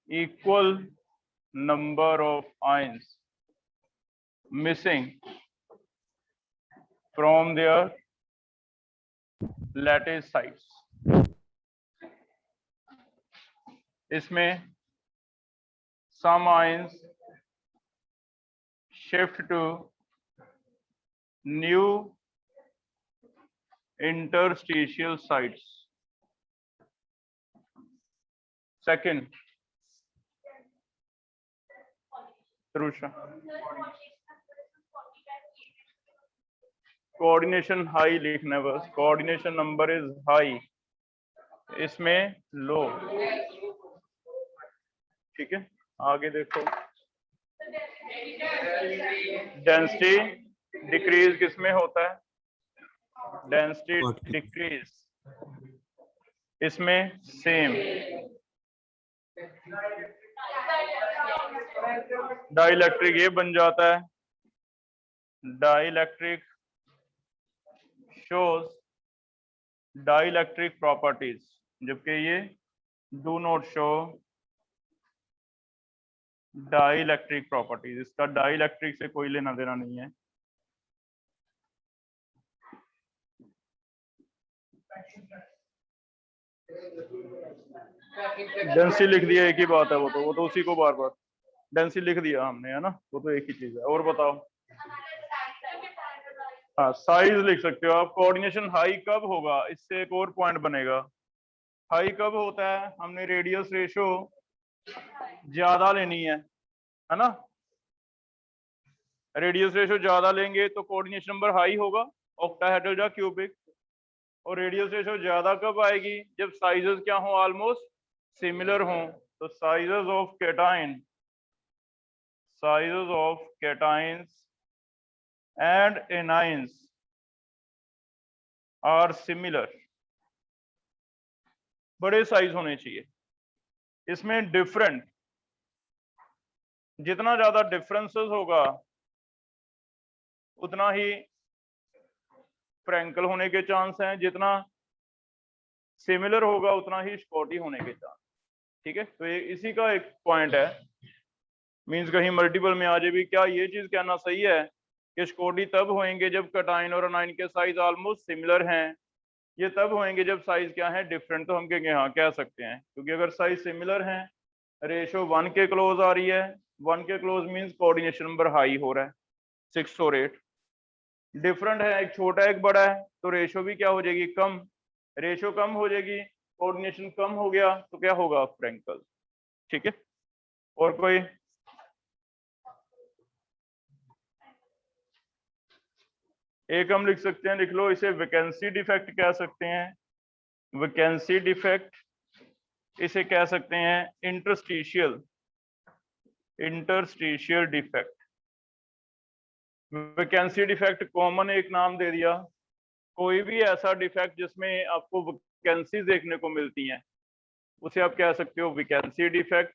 equal number of ions missing from their lattice sites. इसमें some ions shift to new interstitial sites. Second, Trusha, coordination high लिखना है बस. Coordination number is high, इसमें लो. ठीक है, आगे देखो. डेंसिटी डिक्रीज किसमें होता है? डेंसिटी डिक्रीज इसमें सेम. डाइलेक्ट्रिक ये बन जाता है. डाइलेक्ट्रिक shows dielectric properties, जबकि ये do not show dielectric properties. इसका dielectric से कोई लेना देना नहीं है. डेंसिटी लिख दिया, एक ही बात है. वो तो उसी को बार बार डेंसिटी लिख दिया हमने, है ना. वो तो एक ही चीज है. और बताओ. हाँ, साइज लिख सकते हो आप. कोऑर्डिनेशन हाई कब होगा? इससे एक और पॉइंट बनेगा. हाई कब होता है? हमने रेडियस रेशो ज्यादा लेनी है ना. रेडियस रेशो ज्यादा लेंगे तो कोऑर्डिनेशन नंबर हाई होगा, ऑक्टाहेड्रल या क्यूबिक. और रेडियस रेशो ज्यादा कब आएगी? जब साइजेस क्या हो? ऑलमोस्ट सिमिलर हो. तो sizes of cations and anions are similar. बड़े साइज होने चाहिए. इसमें डिफरेंट, जितना ज्यादा डिफरेंसेस होगा उतना ही फ्रैंकल होने के चांस हैं. जितना सिमिलर होगा उतना ही स्कॉटी होने के चांस. ठीक है, तो ये इसी का एक पॉइंट है. मींस कहीं मल्टीपल में आ जाए भी, क्या ये चीज कहना सही है कि स्कॉटी तब होंगे जब कैटाइन और एनाइन के साइज ऑलमोस्ट सिमिलर हैं? ये तब होंगे जब साइज क्या है? डिफरेंट. तो हम कहेंगे हाँ, कह सकते हैं, क्योंकि अगर साइज सिमिलर हैं, रेशो 1 के क्लोज आ रही है. 1 के close means coordination number high हो रहा है, 6 और 8. डिफरेंट है, एक छोटा एक बड़ा है, तो रेशो भी क्या हो जाएगी? कम. रेशो कम हो जाएगी, कोऑर्डिनेशन कम हो गया, तो क्या होगा? फ्रैंकल. ठीक है. और कोई? एक हम लिख सकते हैं, लिख लो इसे, वैकेंसी डिफेक्ट कह सकते हैं. वैकेंसी डिफेक्ट इसे कह सकते हैं interstitial defect. Vacancy defect common एक नाम दे दिया. कोई भी ऐसा डिफेक्ट जिसमें आपको वैकेंसी देखने को मिलती हैं उसे आप कह सकते हो वैकेंसी डिफेक्ट.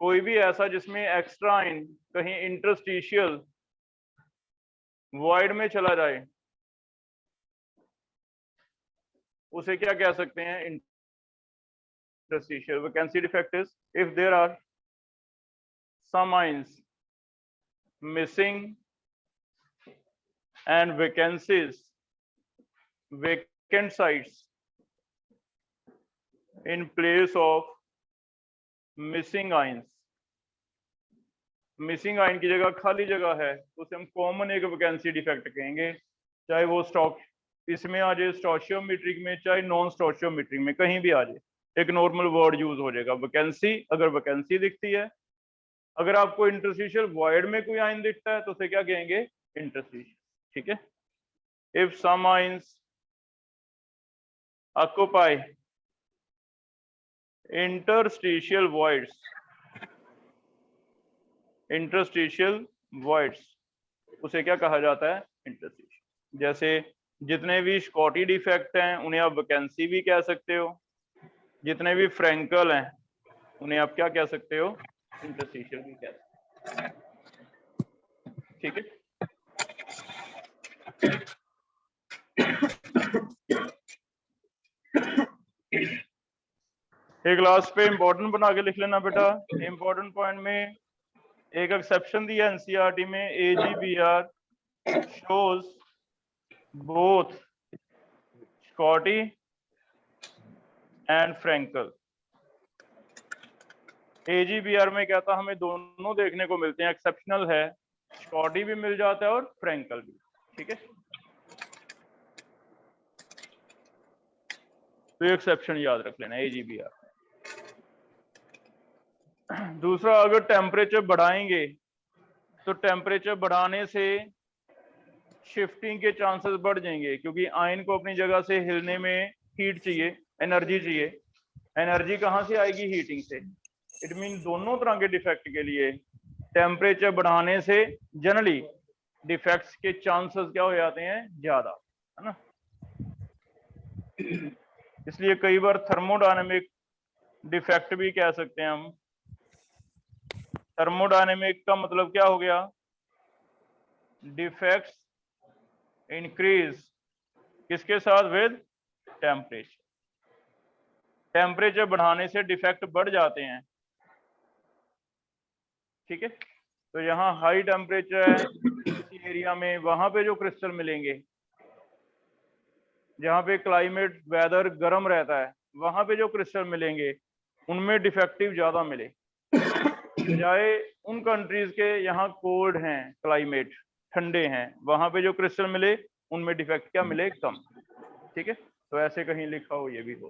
कोई भी ऐसा जिसमें एक्स्ट्रा इन कहीं इंटरस्टिशियल वॉइड में चला जाए उसे क्या कह सकते हैं? Interstitial. Vacancy defect is if there are some ions missing and vacant sites in place of missing ions. Missing ion की जगह खाली जगह है तो उसे हम कॉमन एक वैकेंसी डिफेक्ट कहेंगे. चाहे वो स्टॉक इसमें आ जाए, स्टोशियोमेट्रिक में, चाहे नॉन स्टोशियोमेट्रिक में, कहीं भी आ जाए, एक नॉर्मल वर्ड यूज हो जाएगा वैकेंसी. अगर वैकेंसी दिखती है, अगर आपको इंटरस्टिशियल वॉइड में कोई आयन दिखता है तो उसे क्या कहेंगे? इंटरस्टिशियल. ठीक है. If some ions occupy interstitial voids, उसे क्या कहा जाता है? इंटरस्टिशियल. जैसे जितने भी स्कॉटी डिफेक्ट हैं उन्हें आप वैकेंसी भी कह सकते हो. जितने भी फ्रैंकल हैं उन्हें आप क्या कह सकते हो? इंटरस्टिशियल भी कह सकते हो. ठीक है. एक लास्ट पे इंपॉर्टेंट बना के लिख लेना बेटा। इंपॉर्टेंट पॉइंट में एक एक्सेप्शन दिया एनसीईआरटी में, AGBR shows both Scotty and Frankel। AGBR में क्या था, हमें दोनों देखने को मिलते हैं, एक्सेप्शनल है, स्कॉटी भी मिल जाता है और फ्रैंकल भी, ठीक है। तो एक्सेप्शन याद रख लेना AGBR। दूसरा, अगर टेम्परेचर बढ़ाएंगे तो टेम्परेचर बढ़ाने से शिफ्टिंग के चांसेस बढ़ जाएंगे, क्योंकि आयन को अपनी जगह से हिलने में हीट चाहिए, एनर्जी चाहिए। एनर्जी कहाँ से आएगी? हीटिंग से। इट मीन दोनों तरह के डिफेक्ट के लिए टेम्परेचर बढ़ाने से जनरली डिफेक्ट्स के चांसेस क्या हो जाते हैं? ज्यादा, है ना। इसलिए कई बार थर्मोडायनेमिक डिफेक्ट भी कह सकते हैं हम। थर्मोडायनेमिक का मतलब क्या हो गया? डिफेक्ट्स इंक्रीज किसके साथ? With temperature. टेम्परेचर बढ़ाने से डिफेक्ट बढ़ जाते हैं, ठीक है। तो यहाँ हाई टेम्परेचर है इसी एरिया में, वहां पे जो क्रिस्टल मिलेंगे, जहाँ पे क्लाइमेट वेदर गर्म रहता है, वहां पे जो क्रिस्टल मिलेंगे उनमें डिफेक्टिव ज्यादा मिले, बजाय उन कंट्रीज के यहाँ कोल्ड हैं, क्लाइमेट ठंडे हैं, वहां पे जो क्रिस्टल मिले उनमें डिफेक्ट क्या मिले? कम, ठीक है। तो ऐसे कहीं लिखा हो, ये भी हो,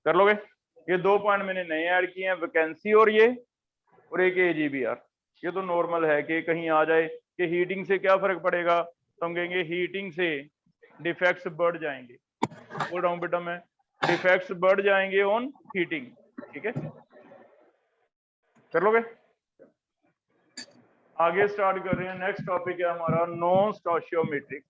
कर लोगे। ये 2 पॉइंट मैंने नए ऐड किए हैं, वैकेंसी और ये, और एक AGBR। ये तो नॉर्मल है कि कहीं आ जाए कि हीटिंग से क्या फर्क पड़ेगा, तो हम कहेंगे हीटिंग से डिफेक्ट्स बढ़ जाएंगे। बोल रहा हूँ बेटा मैं, डिफेक्ट्स बढ़ जाएंगे ऑन हीटिंग, ठीक है। कर लोगे। आगे स्टार्ट कर रहे हैं। नेक्स्ट टॉपिक है हमारा non stoichiometric.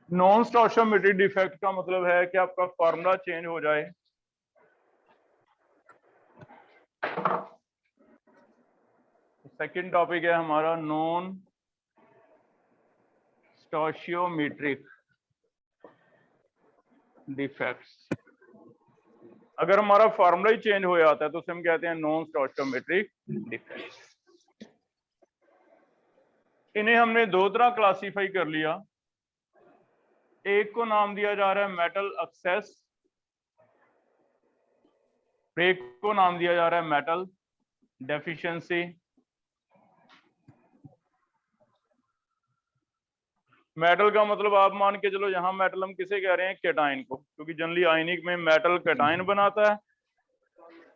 Non stoichiometric defect का मतलब है कि आपका फॉर्मूला चेंज हो जाए। सेकंड टॉपिक है हमारा नॉन स्टोशियोमेट्रिक डिफेक्ट्स। अगर हमारा फॉर्मूला ही चेंज हो जाता है तो उसे हम कहते हैं नॉन स्टोशियोमेट्रिक डिफेक्ट्स। इन्हें हमने दो तरह क्लासिफाई कर लिया। एक को नाम दिया जा रहा है मेटल एक्सेस, एक को नाम दिया जा रहा है मेटल डेफिशिएंसी। मेटल का मतलब आप मान के चलो, यहां मेटल हम किसे कह रहे हैं? केटाइन को, क्योंकि जनरली आयनिक में मेटल केटाइन बनाता है,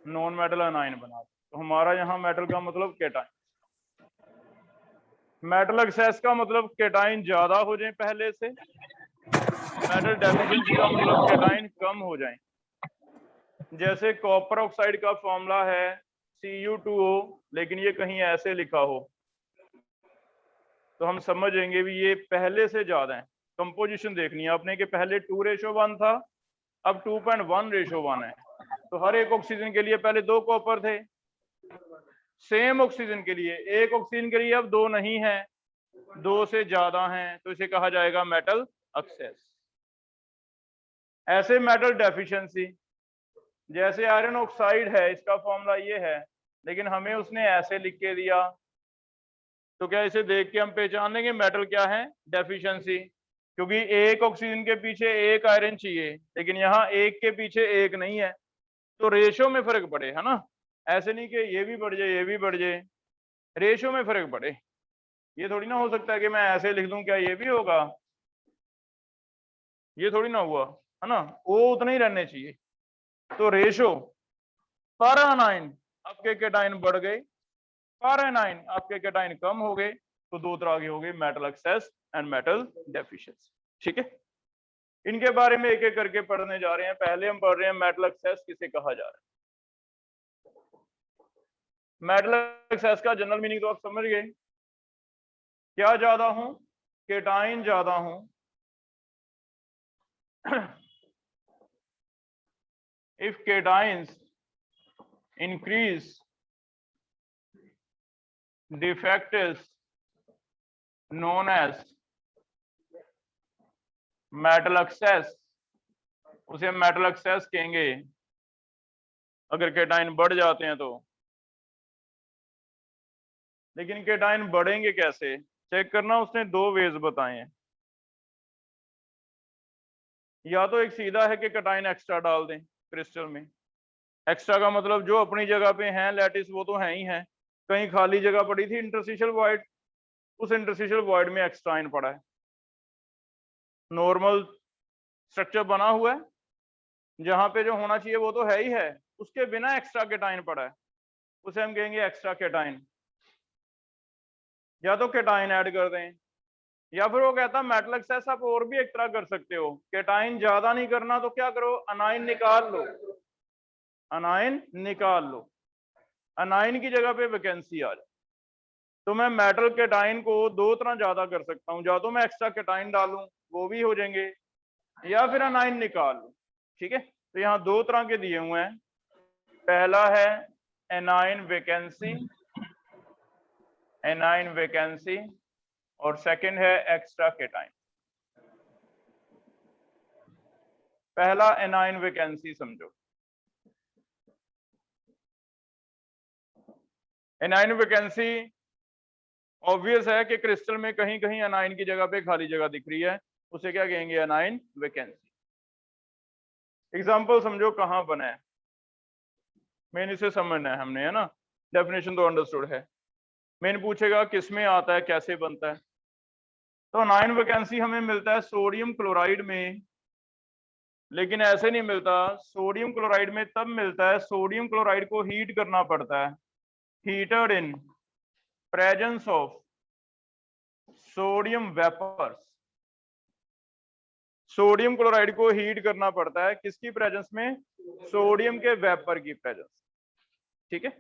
नॉन मेटल अनायन बनाता है। तो हमारा यहाँ मेटल का मतलब केटाइन। मेटल एक्सेस का मतलब केटाइन ज्यादा हो जाए पहले से। मेटल डेफिशिएंसी का मतलब केटाइन कम हो जाए। जैसे कॉपर ऑक्साइड का फॉर्मूला है Cu2O, लेकिन ये कहीं ऐसे लिखा हो तो हम समझेंगे भी ये पहले से ज्यादा है। कंपोजिशन देखनी है आपने कि पहले 2:1 था, अब 2.1:1 है। तो हर एक ऑक्सीजन के लिए पहले 2 कॉपर थे, सेम ऑक्सीजन के लिए, एक ऑक्सीजन के लिए अब 2 नहीं है, 2 से ज्यादा हैं, तो इसे कहा जाएगा मेटल एक्सेस। ऐसे मेटल डेफिशिएंसी, जैसे आयरन ऑक्साइड है, इसका फॉर्मूला ये है, लेकिन हमें उसने ऐसे लिख के दिया, तो क्या इसे देख के हम पहचान लेंगे मेटल क्या है? डेफिशिएंसी। क्योंकि एक ऑक्सीजन के पीछे एक आयरन चाहिए, लेकिन यहाँ एक के पीछे एक नहीं है, तो रेशो में फर्क पड़े, है ना। ऐसे नहीं कि ये भी बढ़ जाए ये भी बढ़ जाए, रेशो में फर्क पड़े। ये थोड़ी ना हो सकता है कि मैं ऐसे लिख दूं, क्या ये भी होगा? ये थोड़ी ना हुआ, है ना। वो उतना ही रहने चाहिए। तो रेशो पर एनाइन आपके केटाइन बढ़ गए, पर एनाइन आपके केटाइन कम हो गए, तो दो तरह के हो गए, metal access and metal deficiency, ठीक है। इनके बारे में एक एक करके पढ़ने जा रहे हैं। पहले हम पढ़ रहे हैं मेटल एक्सेस किसे कहा जा रहा है। मेटल एक्सेस का जनरल मीनिंग तो आप समझ गए। क्या ज्यादा हूं? केटाइन ज्यादा हूं। if cations increase, the effect is known as metal access, उसे मेटल एक्सेस कहेंगे अगर केटाइन बढ़ जाते हैं तो। लेकिन केटाइन बढ़ेंगे कैसे? चेक करना, उसने दो वेज बताए हैं। या तो एक सीधा है कि केटाइन एक्स्ट्रा डाल दें क्रिस्टल में। एक्स्ट्रा का मतलब जो अपनी जगह पे हैं लैटिस वो तो है ही है, कहीं खाली जगह पड़ी थी इंटरस्टिशियल वॉइड, उस इंटरस्टिशियल वॉइड में एक्स्ट्रा आयन पड़ा है। नॉर्मल स्ट्रक्चर बना हुआ है, जहां पे जो होना चाहिए वो तो है ही है, उसके बिना एक्स्ट्रा केटाइन पड़ा है, उसे हम कहेंगे एक्स्ट्रा केटाइन। या तो केटाइन ऐड कर दें, या फिर वो कहता है मेटल एक्सेस आप और भी एक तरह कर सकते हो, केटाइन ज्यादा नहीं करना तो क्या करो, अनाइन निकाल लो, अनाइन निकाल लो, अनाइन की जगह पे वैकेंसी आ जाए। तो मैं मेटल केटाइन को दो तरह ज्यादा कर सकता हूँ, या तो मैं एक्स्ट्रा केटाइन डालूं वो भी हो जाएंगे, या फिर अनाइन निकाल लूं। ठीक है, तो यहाँ दो तरह के दिए हुए हैं। पहला है एनाइन वैकेंसी, एनाइन वैकेंसी, और सेकंड है एक्स्ट्रा केटाइन। पहला एनाइन वैकेंसी समझो। एनाइन वैकेंसी ऑब्वियस है कि क्रिस्टल में कहीं कहीं एनाइन की जगह पे खाली जगह दिख रही है, उसे क्या कहेंगे, एनाइन वैकेंसी। एग्जांपल समझो कहाँ बना है, मेन इसे समझना है हमने, है ना, डेफिनेशन तो अंडरस्टूड है। मेन पूछेगा किस में आता है, कैसे बनता है। तो एनाइन वैकेंसी हमें मिलता है सोडियम क्लोराइड में, लेकिन ऐसे नहीं मिलता। सोडियम क्लोराइड में तब मिलता है, सोडियम क्लोराइड को हीट करना पड़ता है, heated in presence of sodium vapours. Sodium chloride को हीट करना पड़ता है किसकी प्रेजेंस में, सोडियम के वेपर की प्रेजेंस। ठीक है,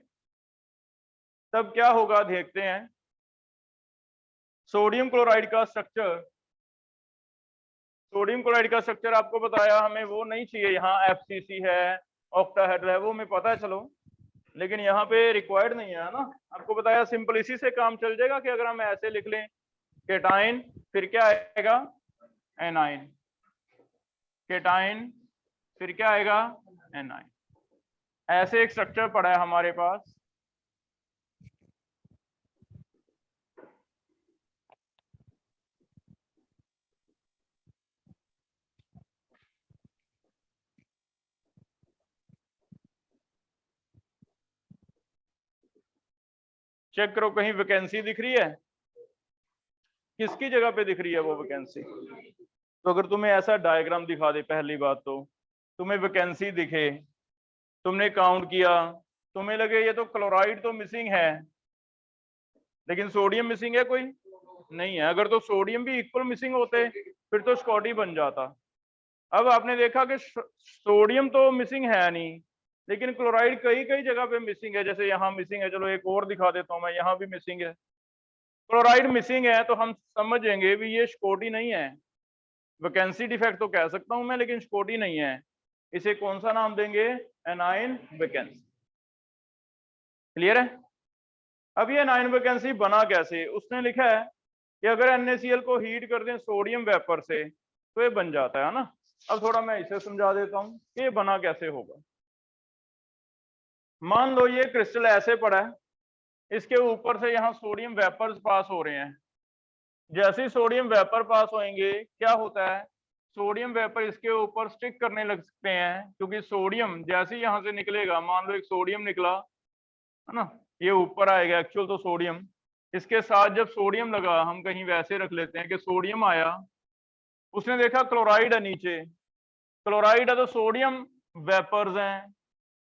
तब क्या होगा देखते हैं। सोडियम क्लोराइड का स्ट्रक्चर, सोडियम क्लोराइड का स्ट्रक्चर आपको बताया, हमें वो नहीं चाहिए, यहाँ एफसीसी है, ऑक्टाहेड्रल है, वो हमें पता है चलो, लेकिन यहाँ पे रिक्वायर्ड नहीं है ना। आपको बताया सिंपल इसी से काम चल जाएगा कि अगर हम ऐसे लिख लें केटाइन, फिर क्या आएगा, एनाइन, केटाइन, फिर क्या आएगा, एनाइन। ऐसे एक स्ट्रक्चर पड़ा है हमारे पास। चेक करो कहीं वैकेंसी दिख रही है, किसकी जगह पे दिख रही है वो वैकेंसी। तो अगर तुम्हें ऐसा डायग्राम दिखा दे, पहली बात तो तुम्हें वैकेंसी दिखे, तुमने काउंट किया, तुम्हें लगे ये तो क्लोराइड तो मिसिंग है, लेकिन सोडियम मिसिंग है कोई नहीं है। अगर तो सोडियम भी इक्वल मिसिंग होते फिर तो स्कॉटी बन जाता। अब आपने देखा कि सोडियम तो मिसिंग है नहीं, लेकिन क्लोराइड कई कई जगह पे मिसिंग है, जैसे यहाँ मिसिंग है, चलो एक और दिखा देता हूँ मैं, यहाँ भी मिसिंग है, क्लोराइड मिसिंग है, तो हम समझेंगे भी ये स्कॉटी नहीं है। वैकेंसी डिफेक्ट तो कह सकता हूं मैं, लेकिन स्कॉटी नहीं है। इसे कौन सा नाम देंगे, एनाइन वैकेंसी। क्लियर है। अब ये एनाइन वैकेंसी बना कैसे, उसने लिखा है कि अगर NaCl को हीट कर दें सोडियम वेपर से तो ये बन जाता है ना। अब थोड़ा मैं इसे समझा देता हूं कि ये बना कैसे होगा। मान लो ये क्रिस्टल ऐसे पड़ा है, इसके ऊपर से यहाँ सोडियम वेपर्स पास हो रहे हैं। जैसे ही सोडियम वेपर पास होंगे क्या होता है, सोडियम वेपर इसके ऊपर स्टिक करने लग सकते हैं, क्योंकि सोडियम जैसे ही यहाँ से निकलेगा, मान लो एक सोडियम निकला है ना, ये ऊपर आएगा, एक्चुअल तो सोडियम, इसके साथ जब सोडियम लगा, हम कहीं वैसे रख लेते हैं कि सोडियम आया, उसने देखा क्लोराइड है नीचे, क्लोराइड है तो सोडियम वेपर्स हैं,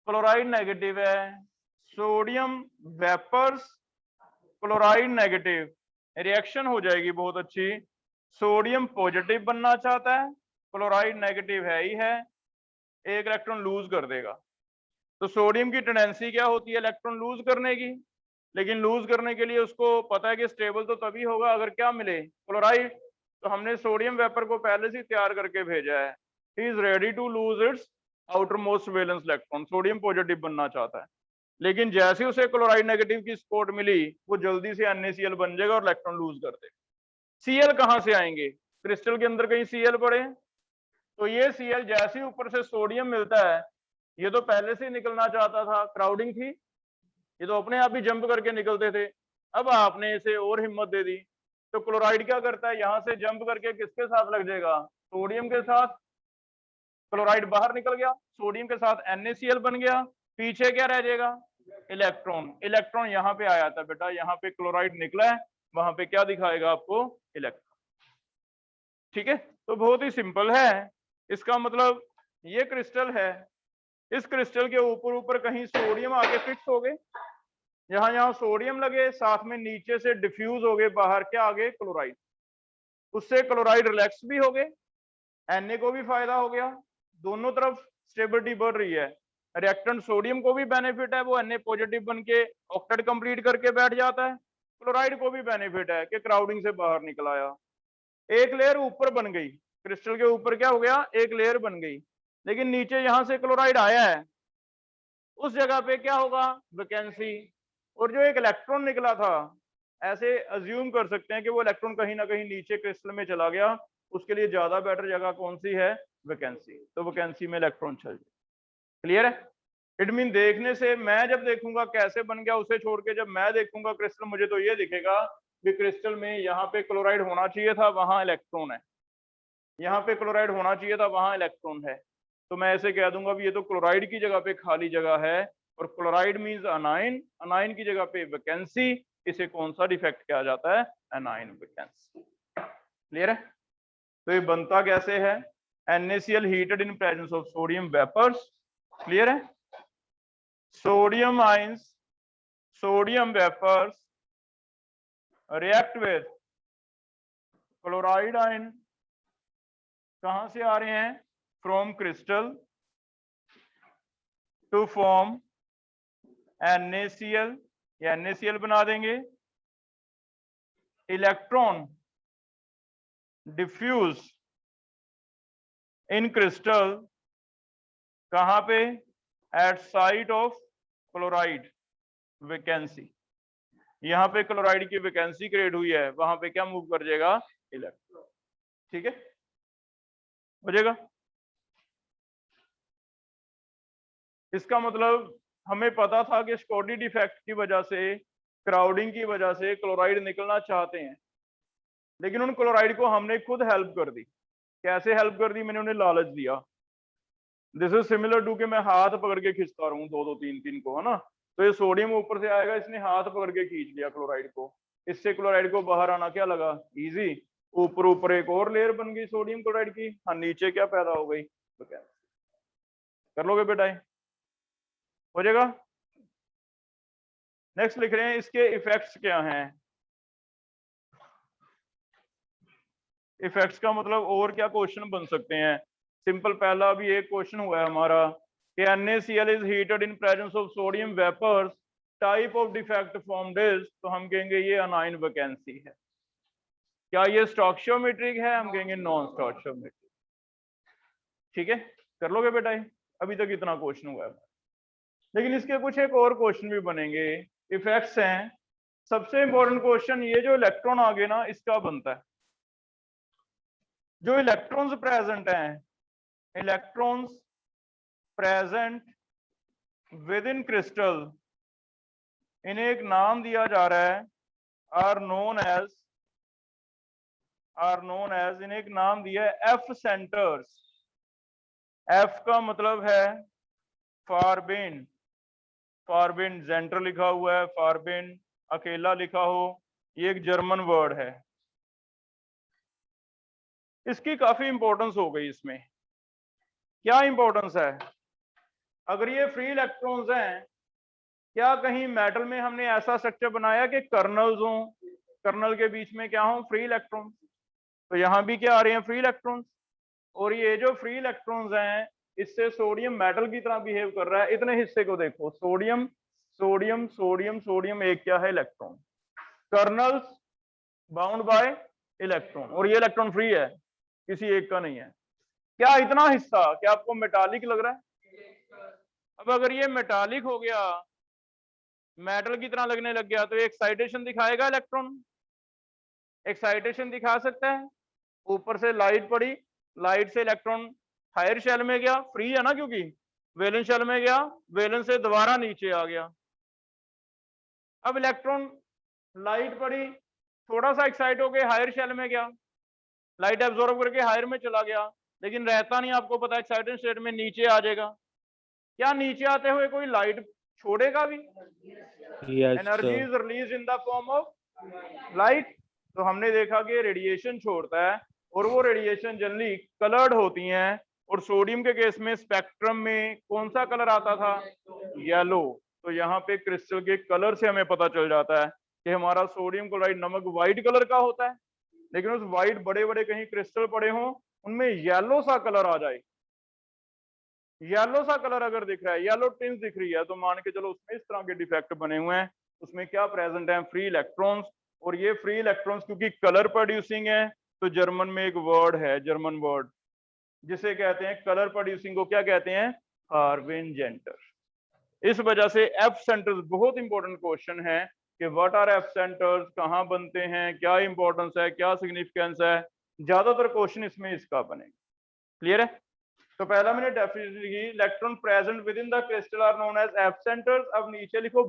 क्लोराइड नेगेटिव है, sodium vapours, chloride negative, reaction हो जाएगी बहुत अच्छी। सोडियम पॉजिटिव बनना चाहता है, क्लोराइड नेगेटिव है ही है, एक इलेक्ट्रॉन लूज कर देगा। तो सोडियम की टेंडेंसी क्या होती है, इलेक्ट्रॉन लूज करने की, लेकिन लूज करने के लिए उसको पता है कि स्टेबल तो तभी होगा अगर क्या मिले, क्लोराइड। तो हमने सोडियम वेपर को पहले से तैयार करके भेजा है, he is ready to lose its outermost valence electron, sodium positive बनना चाहता है, लेकिन जैसे उसे क्लोराइड नेगेटिव की सपोर्ट मिली वो जल्दी से NaCl बन जाएगा और इलेक्ट्रॉन लूज कर देगा। Cl कहां से आएंगे, क्रिस्टल के अंदर कहीं Cl पड़े, तो ये Cl जैसे ही ऊपर से सोडियम मिलता है, ये तो पहले से ही निकलना चाहता था, क्राउडिंग थी, ये तो अपने आप ही जंप करके निकलते थे, अब आपने इसे और हिम्मत दे दी, तो क्लोराइड क्या करता है, यहां से जंप करके किसके साथ लग जाएगा, सोडियम के साथ, क्लोराइड बाहर निकल गया, सोडियम के साथ NaCl बन गया, पीछे क्या रह जाएगा, इलेक्ट्रॉन। इलेक्ट्रॉन यहाँ पे आया था बेटा, यहाँ पे क्लोराइड निकला है, वहां पे क्या दिखाएगा आपको, इलेक्ट्रॉन। ठीक है, तो बहुत ही सिंपल है, इसका मतलब ये क्रिस्टल है, इस क्रिस्टल के ऊपर ऊपर कहीं सोडियम आके फिक्स हो गए, यहाँ सोडियम लगे, साथ में नीचे से डिफ्यूज हो गए बाहर, क्या आगे, क्लोराइड, उससे क्लोराइड रिलैक्स भी हो गए, Na को भी फायदा हो गया, दोनों तरफ स्टेबिलिटी बढ़ रही है, रिएक्टेंट सोडियम को भी बेनिफिट है, वो Na पॉजिटिव बन के ऑक्टेट कंप्लीट करके बैठ जाता है, क्लोराइड को भी बेनिफिट है कि क्राउडिंग से बाहर निकल आया, एक लेयर ऊपर बन गई, क्रिस्टल के ऊपर क्या हो गया, एक लेयर बन गई, लेकिन नीचे यहां से क्लोराइड आया है, उस जगह पे क्या होगा, वैकेंसी, और जो एक इलेक्ट्रॉन निकला था, ऐसे अज्यूम कर सकते हैं कि वो इलेक्ट्रॉन कहीं ना कहीं नीचे क्रिस्टल में चला गया, उसके लिए ज्यादा बेटर जगह कौन सी है, वैकेंसी, तो वैकेंसी में इलेक्ट्रॉन चल जाए। क्लियर है, इट मीन देखने से, मैं जब देखूंगा कैसे बन गया उसे छोड़ के, जब मैं देखूंगा क्रिस्टल, मुझे तो ये दिखेगा कि क्रिस्टल में यहाँ पे क्लोराइड होना चाहिए था, वहां इलेक्ट्रॉन है, यहाँ पे क्लोराइड होना चाहिए था, वहां इलेक्ट्रॉन है, तो मैं ऐसे कह दूंगा भी ये तो क्लोराइड की जगह पे खाली जगह है, और क्लोराइड मींस अनाइन, अनाइन की जगह पे वैकेंसी, इसे कौन सा डिफेक्ट किया जाता है, अनाइन वैकेंसी। क्लियर है, तो ये बनता कैसे है, NaCl heated in presence of sodium vapours, clear है, sodium ions, sodium vapours react with chloride ion, कहां से आ रहे हैं, from crystal, to form NaCl, या NaCl बना देंगे, इलेक्ट्रॉन डिफ्यूज इन क्रिस्टल, कहां पे, at site of chloride vacancy, यहां पे क्लोराइड की वैकेंसी क्रिएट हुई है, वहां पे क्या मूव कर जाएगा, इलेक्ट्रॉन। ठीक है, हो जाएगा, इसका मतलब हमें पता था कि स्कॉडी डिफेक्ट की वजह से, क्राउडिंग की वजह से क्लोराइड निकलना चाहते हैं, लेकिन उन क्लोराइड को हमने खुद हेल्प कर दी, कैसे हेल्प कर दी, मैंने उन्हें लालच दिया, दिस इज सिमिलर टू कि मैं हाथ पकड़ के खींचता रहूं दो दो तीन तीन को, है ना, तो ये सोडियम ऊपर से आएगा, इसने हाथ पकड़ के खींच लिया क्लोराइड को, इससे क्लोराइड को बाहर आना क्या लगा, इजी, ऊपर ऊपर एक और लेयर बन गई सोडियम क्लोराइड की, हाँ नीचे क्या पैदा हो गई, तो क्या कर लोगे बेटा, हो जाएगा। नेक्स्ट लिख रहे हैं इसके इफेक्ट्स क्या हैं, इफेक्ट्स का मतलब और क्या क्वेश्चन बन सकते हैं, सिंपल पहला अभी एक क्वेश्चन हुआ है हमारा कि NaCl is heated in presence of sodium vapours, type of defect formed is, तो हम कहेंगे ये अनाइन वैकेंसी है, क्या ये स्टोइकियोमेट्रिक है, हम कहेंगे नॉन स्टोइकियोमेट्रिक। ठीक है, कर लोगे बेटा, अभी तक इतना क्वेश्चन हुआ है, लेकिन इसके कुछ एक और क्वेश्चन भी बनेंगे, इफेक्ट्स हैं, सबसे इंपॉर्टेंट क्वेश्चन ये जो इलेक्ट्रॉन आगे ना इसका बनता है, जो इलेक्ट्रॉन्स प्रेजेंट हैं, electrons present with in crystal, इन्हें एक नाम दिया जा रहा है, आर नोन एज, इन्हें एक नाम दिया है एफ सेंटर्स, एफ का मतलब है फारबिन, फारबिन सेंटर लिखा हुआ है, फारबिन अकेला लिखा हो, ये एक जर्मन वर्ड है, इसकी काफी इंपॉर्टेंस हो गई, इसमें क्या इंपॉर्टेंस है, अगर ये फ्री इलेक्ट्रॉन्स हैं, क्या कहीं मेटल में हमने ऐसा स्ट्रक्चर बनाया कि कर्नल्स हो, कर्नल के बीच में क्या हो, फ्री इलेक्ट्रॉन्स, तो यहाँ भी क्या आ रहे हैं, फ्री इलेक्ट्रॉन्स, और ये जो फ्री इलेक्ट्रॉन्स हैं, इससे सोडियम मेटल की तरह बिहेव कर रहा है, इतने हिस्से को देखो, सोडियम सोडियम सोडियम सोडियम, एक क्या है electron, colonel's bound by electron, और ये इलेक्ट्रॉन फ्री है, किसी एक का नहीं है। क्या इतना हिस्सा क्या आपको मेटालिक लग रहा है? अब अगर ये मेटालिक हो गया, मेटल की तरह लगने लग गया, तो ये एक्साइटेशन दिखाएगा इलेक्ट्रॉन, एक्साइटेशन दिखा सकता है। ऊपर से लाइट पड़ी, लाइट से इलेक्ट्रॉन हायर शेल में गया, फ्री है ना, क्योंकि वैलेंस शेल में गया, वैलेंस से दोबारा नीचे आ गया। अब इलेक्ट्रॉन, लाइट पड़ी, थोड़ा सा एक्साइट होके हायर शेल में गया, लाइट एब्जॉर्ब करके हायर में चला गया, लेकिन रहता नहीं, आपको पता है एक्साइटेड स्टेट में नीचे आ जाएगा। क्या नीचे आते हुए कोई लाइट छोड़ेगा भी? Energy is release in the form of light. तो हमने देखा कि रेडिएशन छोड़ता है, और वो रेडिएशन जनरली कलर्ड होती हैं, और सोडियम के केस में स्पेक्ट्रम में कौन सा कलर आता था? येलो। तो यहाँ पे क्रिस्टल के कलर से हमें पता चल जाता है कि हमारा सोडियम क्लोराइड नमक व्हाइट कलर का होता है, लेकिन उस व्हाइट बड़े बड़े कहीं क्रिस्टल पड़े हों, उनमें येलो सा कलर आ जाए, येलो सा कलर अगर दिख रहा है, येलो टिंज दिख रही है, तो मान के चलो उसमें इस तरह के डिफेक्ट बने हुए हैं। उसमें क्या प्रेजेंट है? Free electrons. और ये फ्री इलेक्ट्रॉन्स क्योंकि कलर प्रोड्यूसिंग है, तो जर्मन में एक वर्ड है, जर्मन वर्ड, जिसे कहते हैं कलर प्रोड्यूसिंग को क्या कहते हैं? फार्वेनजेंटर। इस वजह से एफ सेंटर्स बहुत इंपॉर्टेंट क्वेश्चन है कि व्हाट आर एफ सेंटर्स, कहाँ बनते हैं, क्या इंपॉर्टेंस है, क्या सिग्निफिकेंस है, ज्यादातर क्वेश्चन इसमें इसका बनेगा। क्लियर है? तो पहला मैंने डेफिनेशन लिखी, electron present within the crystal are known as F centres. अब नीचे लिखो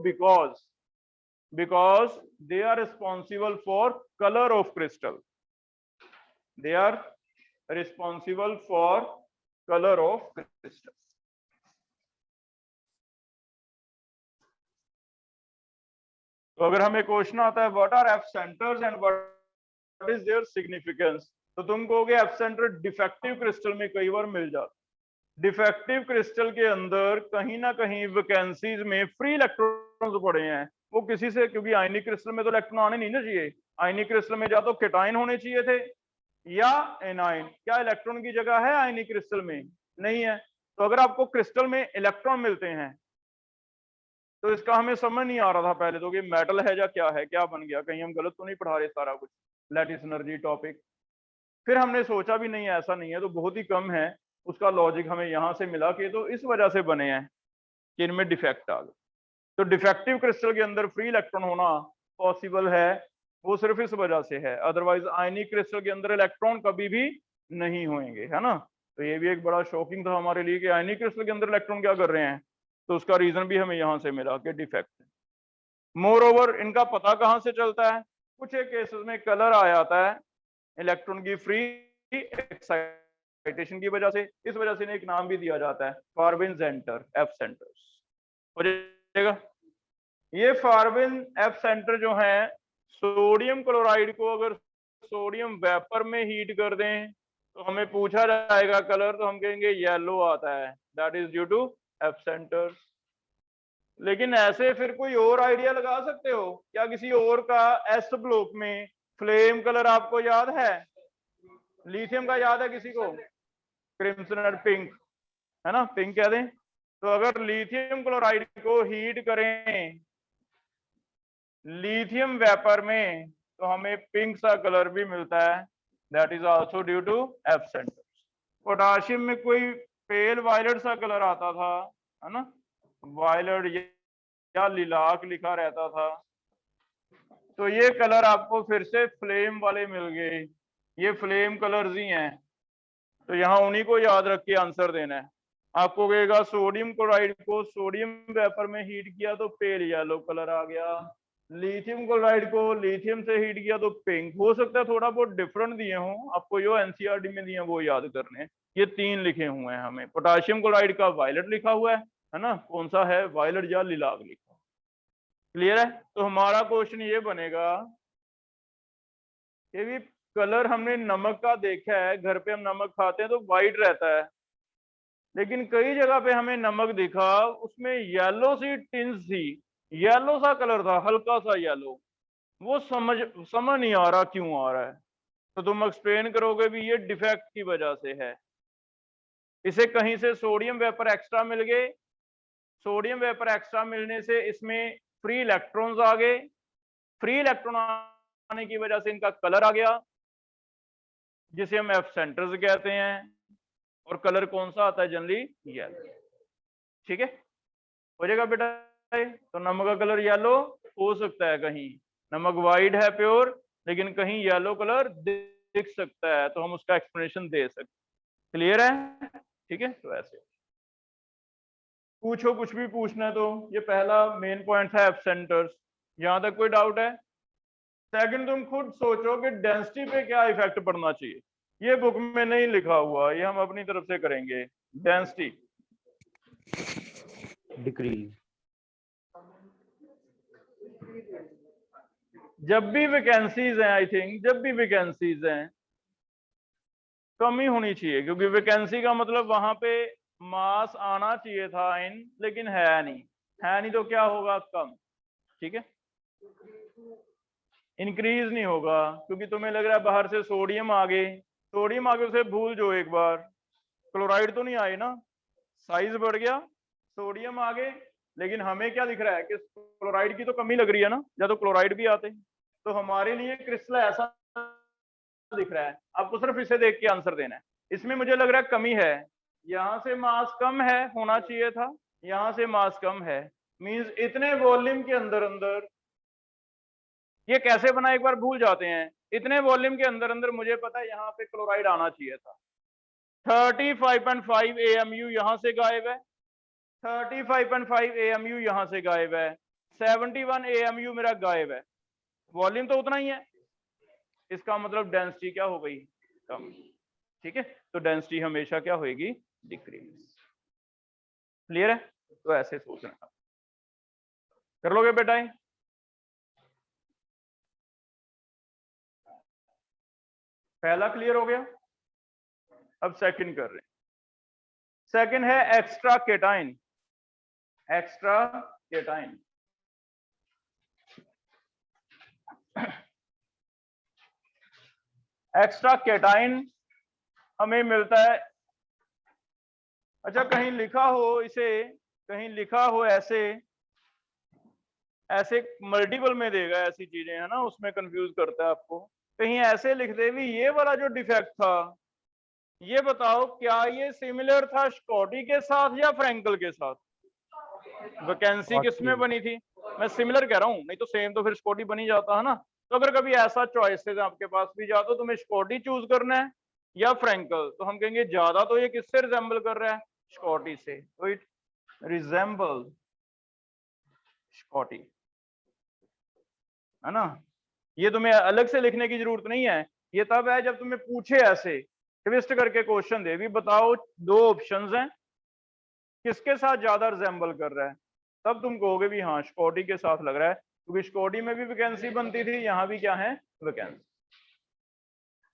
because they are responsible for colour of crystal, they are responsible for colour of crystal. तो अगर हमें क्वेश्चन आता है what are F centres and what is their significance, तो तुम कहोगे एफ सेंटर डिफेक्टिव क्रिस्टल में कई बार मिल जाता। डिफेक्टिव क्रिस्टल के अंदर कहीं ना कहीं वैकेंसीज में फ्री इलेक्ट्रॉन्स पड़े हैं, वो किसी से, क्योंकि आयनिक क्रिस्टल में तो इलेक्ट्रॉन आने नहीं ना चाहिए, आयनिक क्रिस्टल में या तो केटाइन होने चाहिए थे या एनाइन। क्या इलेक्ट्रॉन की जगह है आयनिक क्रिस्टल में? नहीं है। तो अगर आपको क्रिस्टल में इलेक्ट्रॉन मिलते हैं, तो इसका हमें समझ नहीं आ रहा था पहले तो कि मेटल है या क्या है, क्या बन गया, कहीं हम गलत तो नहीं पढ़ा रहे सारा कुछ, लैटिस एनर्जी टॉपिक। फिर हमने सोचा भी नहीं, ऐसा नहीं है, तो बहुत ही कम है, उसका लॉजिक हमें यहाँ से मिला कि तो इस वजह से बने हैं कि इनमें डिफेक्ट आ गए। तो डिफेक्टिव क्रिस्टल के अंदर फ्री इलेक्ट्रॉन होना पॉसिबल है, वो सिर्फ इस वजह से है, अदरवाइज आयनिक क्रिस्टल के अंदर इलेक्ट्रॉन कभी भी नहीं होंगे, है ना। तो ये भी एक बड़ा शॉकिंग था हमारे लिए कि आयनिक क्रिस्टल के अंदर इलेक्ट्रॉन क्या कर रहे हैं, तो उसका रीजन भी हमें यहाँ से मिला कि डिफेक्ट है। मोर ओवर इनका पता कहाँ से चलता है? कुछ एक केसेस में कलर आ जाता है इलेक्ट्रॉन की फ्री एक्साइटेशन की वजह से, इस वजह से एक नाम भी दिया जाता है फार्वेनजेंटर, एफ सेंटर्स हो जाएगा। ये फार्वेन एफ सेंटर जो है, सोडियम क्लोराइड को अगर सोडियम वेपर में हीट कर दें तो हमें पूछा जाएगा कलर, तो हम कहेंगे येलो आता है, that is due to F centres. लेकिन ऐसे फिर कोई और आइडिया लगा सकते हो क्या? किसी और का एस ब्लॉक में फ्लेम कलर आपको याद है? लिथियम का याद है किसी को? क्रिम्सन और पिंक, है ना, पिंक कह दें। तो अगर लिथियम क्लोराइड को हीट करें लिथियम वेपर में, तो हमें पिंक सा कलर भी मिलता है, that is also due to F centres. Potassium में कोई पेल वायलेट सा कलर आता था, है ना, वायलेट या लिलाक लिखा रहता था, तो ये कलर आपको फिर से फ्लेम वाले मिल गए, ये फ्लेम कलर्स ही हैं। तो यहाँ उन्हीं को याद रख के आंसर देना है। आपको कहेगा सोडियम क्लोराइड को सोडियम वेपर में हीट किया तो पेल येलो कलर आ गया, लिथियम क्लोराइड को लिथियम से हीट किया तो पिंक। हो सकता है थोड़ा बहुत डिफरेंट दिए हों, आपको जो एनसीईआरटी में दिए वो याद करने। ये 3 लिखे हुए हैं हमें, पोटाशियम क्लोराइड का वायलेट लिखा हुआ है ना, कौन सा है, वायलेट या लिलाक लिखा। क्लियर है? तो हमारा क्वेश्चन ये बनेगा कि भी कलर हमने नमक का देखा है, घर पे हम नमक खाते हैं तो व्हाइट रहता है, लेकिन कई जगह पे हमें नमक दिखा उसमें येलो सी टिंज थी, येलो सा कलर था, हल्का सा येलो, वो समझ नहीं आ रहा क्यों आ रहा है। तो तुम एक्सप्लेन करोगे भी ये डिफेक्ट की वजह से है, इसे कहीं से सोडियम वेपर एक्स्ट्रा मिल गए, सोडियम वेपर एक्स्ट्रा मिलने से इसमें फ्री इलेक्ट्रॉन्स आ गए, फ्री इलेक्ट्रॉन आने की वजह से इनका कलर आ गया जिसे हम एफ सेंटर्स कहते हैं, और कलर कौन सा आता है जनरली? येलो। ठीक है, हो जाएगा बेटा। तो नमक का कलर येलो हो सकता है, कहीं नमक वाइट है प्योर, लेकिन कहीं येलो कलर दिख सकता है, तो हम उसका एक्सप्लेनेशन दे सकते। क्लियर है? ठीक है, तो ऐसे पूछो, कुछ भी पूछना है तो। ये पहला मेन पॉइंट था एफ सेंटर्स, यहां तक कोई डाउट है? सेकंड, तुम खुद सोचो कि डेंसिटी पे क्या इफेक्ट पड़ना चाहिए। ये बुक में नहीं लिखा हुआ, ये हम अपनी तरफ से करेंगे। Density decrease. जब भी वैकेंसीज हैं, आई थिंक जब भी वैकेंसीज हैं कमी होनी चाहिए, क्योंकि वैकेंसी का मतलब वहां पे मास आना चाहिए था इन, लेकिन है नहीं तो क्या होगा? कम। ठीक है, इंक्रीज नहीं होगा, क्योंकि तुम्हें लग रहा है बाहर से सोडियम आ गए, सोडियम आगे उसे भूल जो एक बार, क्लोराइड तो नहीं आए ना, साइज बढ़ गया, सोडियम आ गए, लेकिन हमें क्या दिख रहा है कि क्लोराइड की तो कमी लग रही है ना, या तो क्लोराइड भी आते, तो हमारे लिए क्रिस्टल ऐसा दिख रहा है। आपको सिर्फ इसे देख के आंसर देना है। इसमें मुझे लग रहा है कमी है, यहां से मास कम है, होना चाहिए था, यहां से मास कम है, मींस इतने वॉल्यूम के अंदर अंदर, ये कैसे बना एक बार भूल जाते हैं, इतने वॉल्यूम के अंदर अंदर मुझे पता है यहाँ पे क्लोराइड आना चाहिए था। 35.5 AMU यहां से गायब है, 35.5 AMU यहां से गायब है, 71 AMU मेरा गायब है, वॉल्यूम तो उतना ही है, इसका मतलब डेंसिटी क्या हो गई? कम। ठीक है, तो डेंसिटी हमेशा क्या होगी? डिक्रीज। क्लियर है? तो ऐसे सोचना, कर लोगे बेटा? पहला क्लियर हो गया, अब सेकंड कर रहे हैं। सेकंड है extra cation. Extra cation, extra cation हमें मिलता है, अच्छा कहीं लिखा हो इसे, कहीं लिखा हो ऐसे, ऐसे मल्टीपल में देगा ऐसी चीजें, है ना, उसमें कंफ्यूज करता है आपको। कहीं ऐसे लिख दे भी ये वाला जो डिफेक्ट था, ये बताओ क्या ये सिमिलर था स्कॉटी के साथ या फ्रैंकल के साथ? वैकेंसी किसमें बनी थी? मैं सिमिलर कह रहा हूं, नहीं तो सेम तो फिर स्कॉटी बनी जाता है ना। तो अगर कभी ऐसा चॉइसेस आपके पास भी जाता तो तुम्हें स्कॉटी चूज करना है या फ्रैंकल, तो हम कहेंगे ज्यादा तो ये किससे रिजेंबल कर रहा है? स्कॉटी से, तो इट रिजेंबल स्कॉटी, है ना। ये तुम्हें अलग से लिखने की जरूरत नहीं है, ये तब है जब तुम्हें पूछे ऐसे ट्विस्ट करके क्वेश्चन दे भी, बताओ दो ऑप्शंस हैं किसके साथ ज्यादा रिजेंबल कर रहा है, तब तुम कहोगे भी हाँ स्कॉटी के साथ लग रहा है, क्योंकि स्कॉटी में भी वैकेंसी बनती थी, यहाँ भी क्या है? वैकेंसी।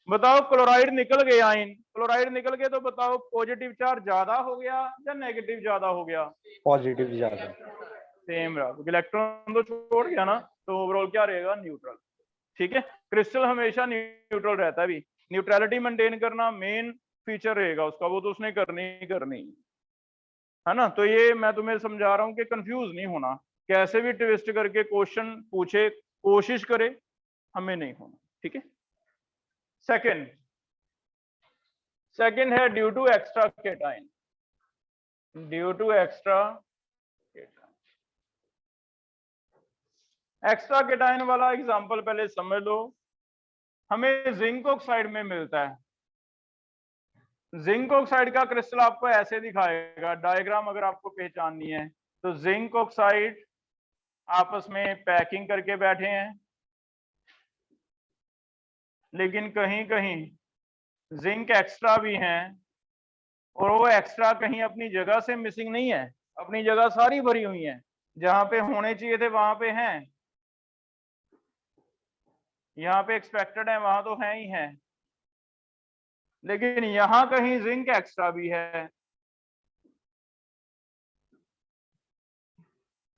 बताओ क्लोराइड निकल गए आइन, क्लोराइड निकल गए तो बताओ पॉजिटिव चार्ज ज्यादा हो गया या नेगेटिव ज्यादा हो गया? पॉजिटिव ज्यादा। सेम रहा, क्योंकि इलेक्ट्रॉन तो छोड़ गया ना, तो ओवरऑल क्या रहेगा? न्यूट्रल। ठीक है, क्रिस्टल हमेशा न्यूट्रल रहता है भी, न्यूट्रलिटी मेंटेन करना मेन फीचर रहेगा उसका, वो तो उसने करनी ही करनी है ना। तो ये मैं तुम्हें समझा रहा हूँ कि कंफ्यूज नहीं होना, कैसे भी ट्विस्ट करके क्वेश्चन पूछे, कोशिश करे, हमें नहीं होना। ठीक है, सेकंड, सेकंड है due to extra cation. Due to extra cation, extra cation वाला एग्जांपल पहले समझ लो। हमें जिंक ऑक्साइड में मिलता है, जिंक ऑक्साइड का क्रिस्टल आपको ऐसे दिखाएगा, डायग्राम अगर आपको पहचाननी है तो। जिंक ऑक्साइड आपस में पैकिंग करके बैठे हैं, लेकिन कहीं कहीं जिंक एक्स्ट्रा भी हैं, और वो एक्स्ट्रा कहीं अपनी जगह से मिसिंग नहीं है, अपनी जगह सारी भरी हुई है, जहां पे होने चाहिए थे वहां पे हैं, यहाँ पे एक्सपेक्टेड है वहां तो है ही है, लेकिन यहां कहीं जिंक एक्स्ट्रा भी है।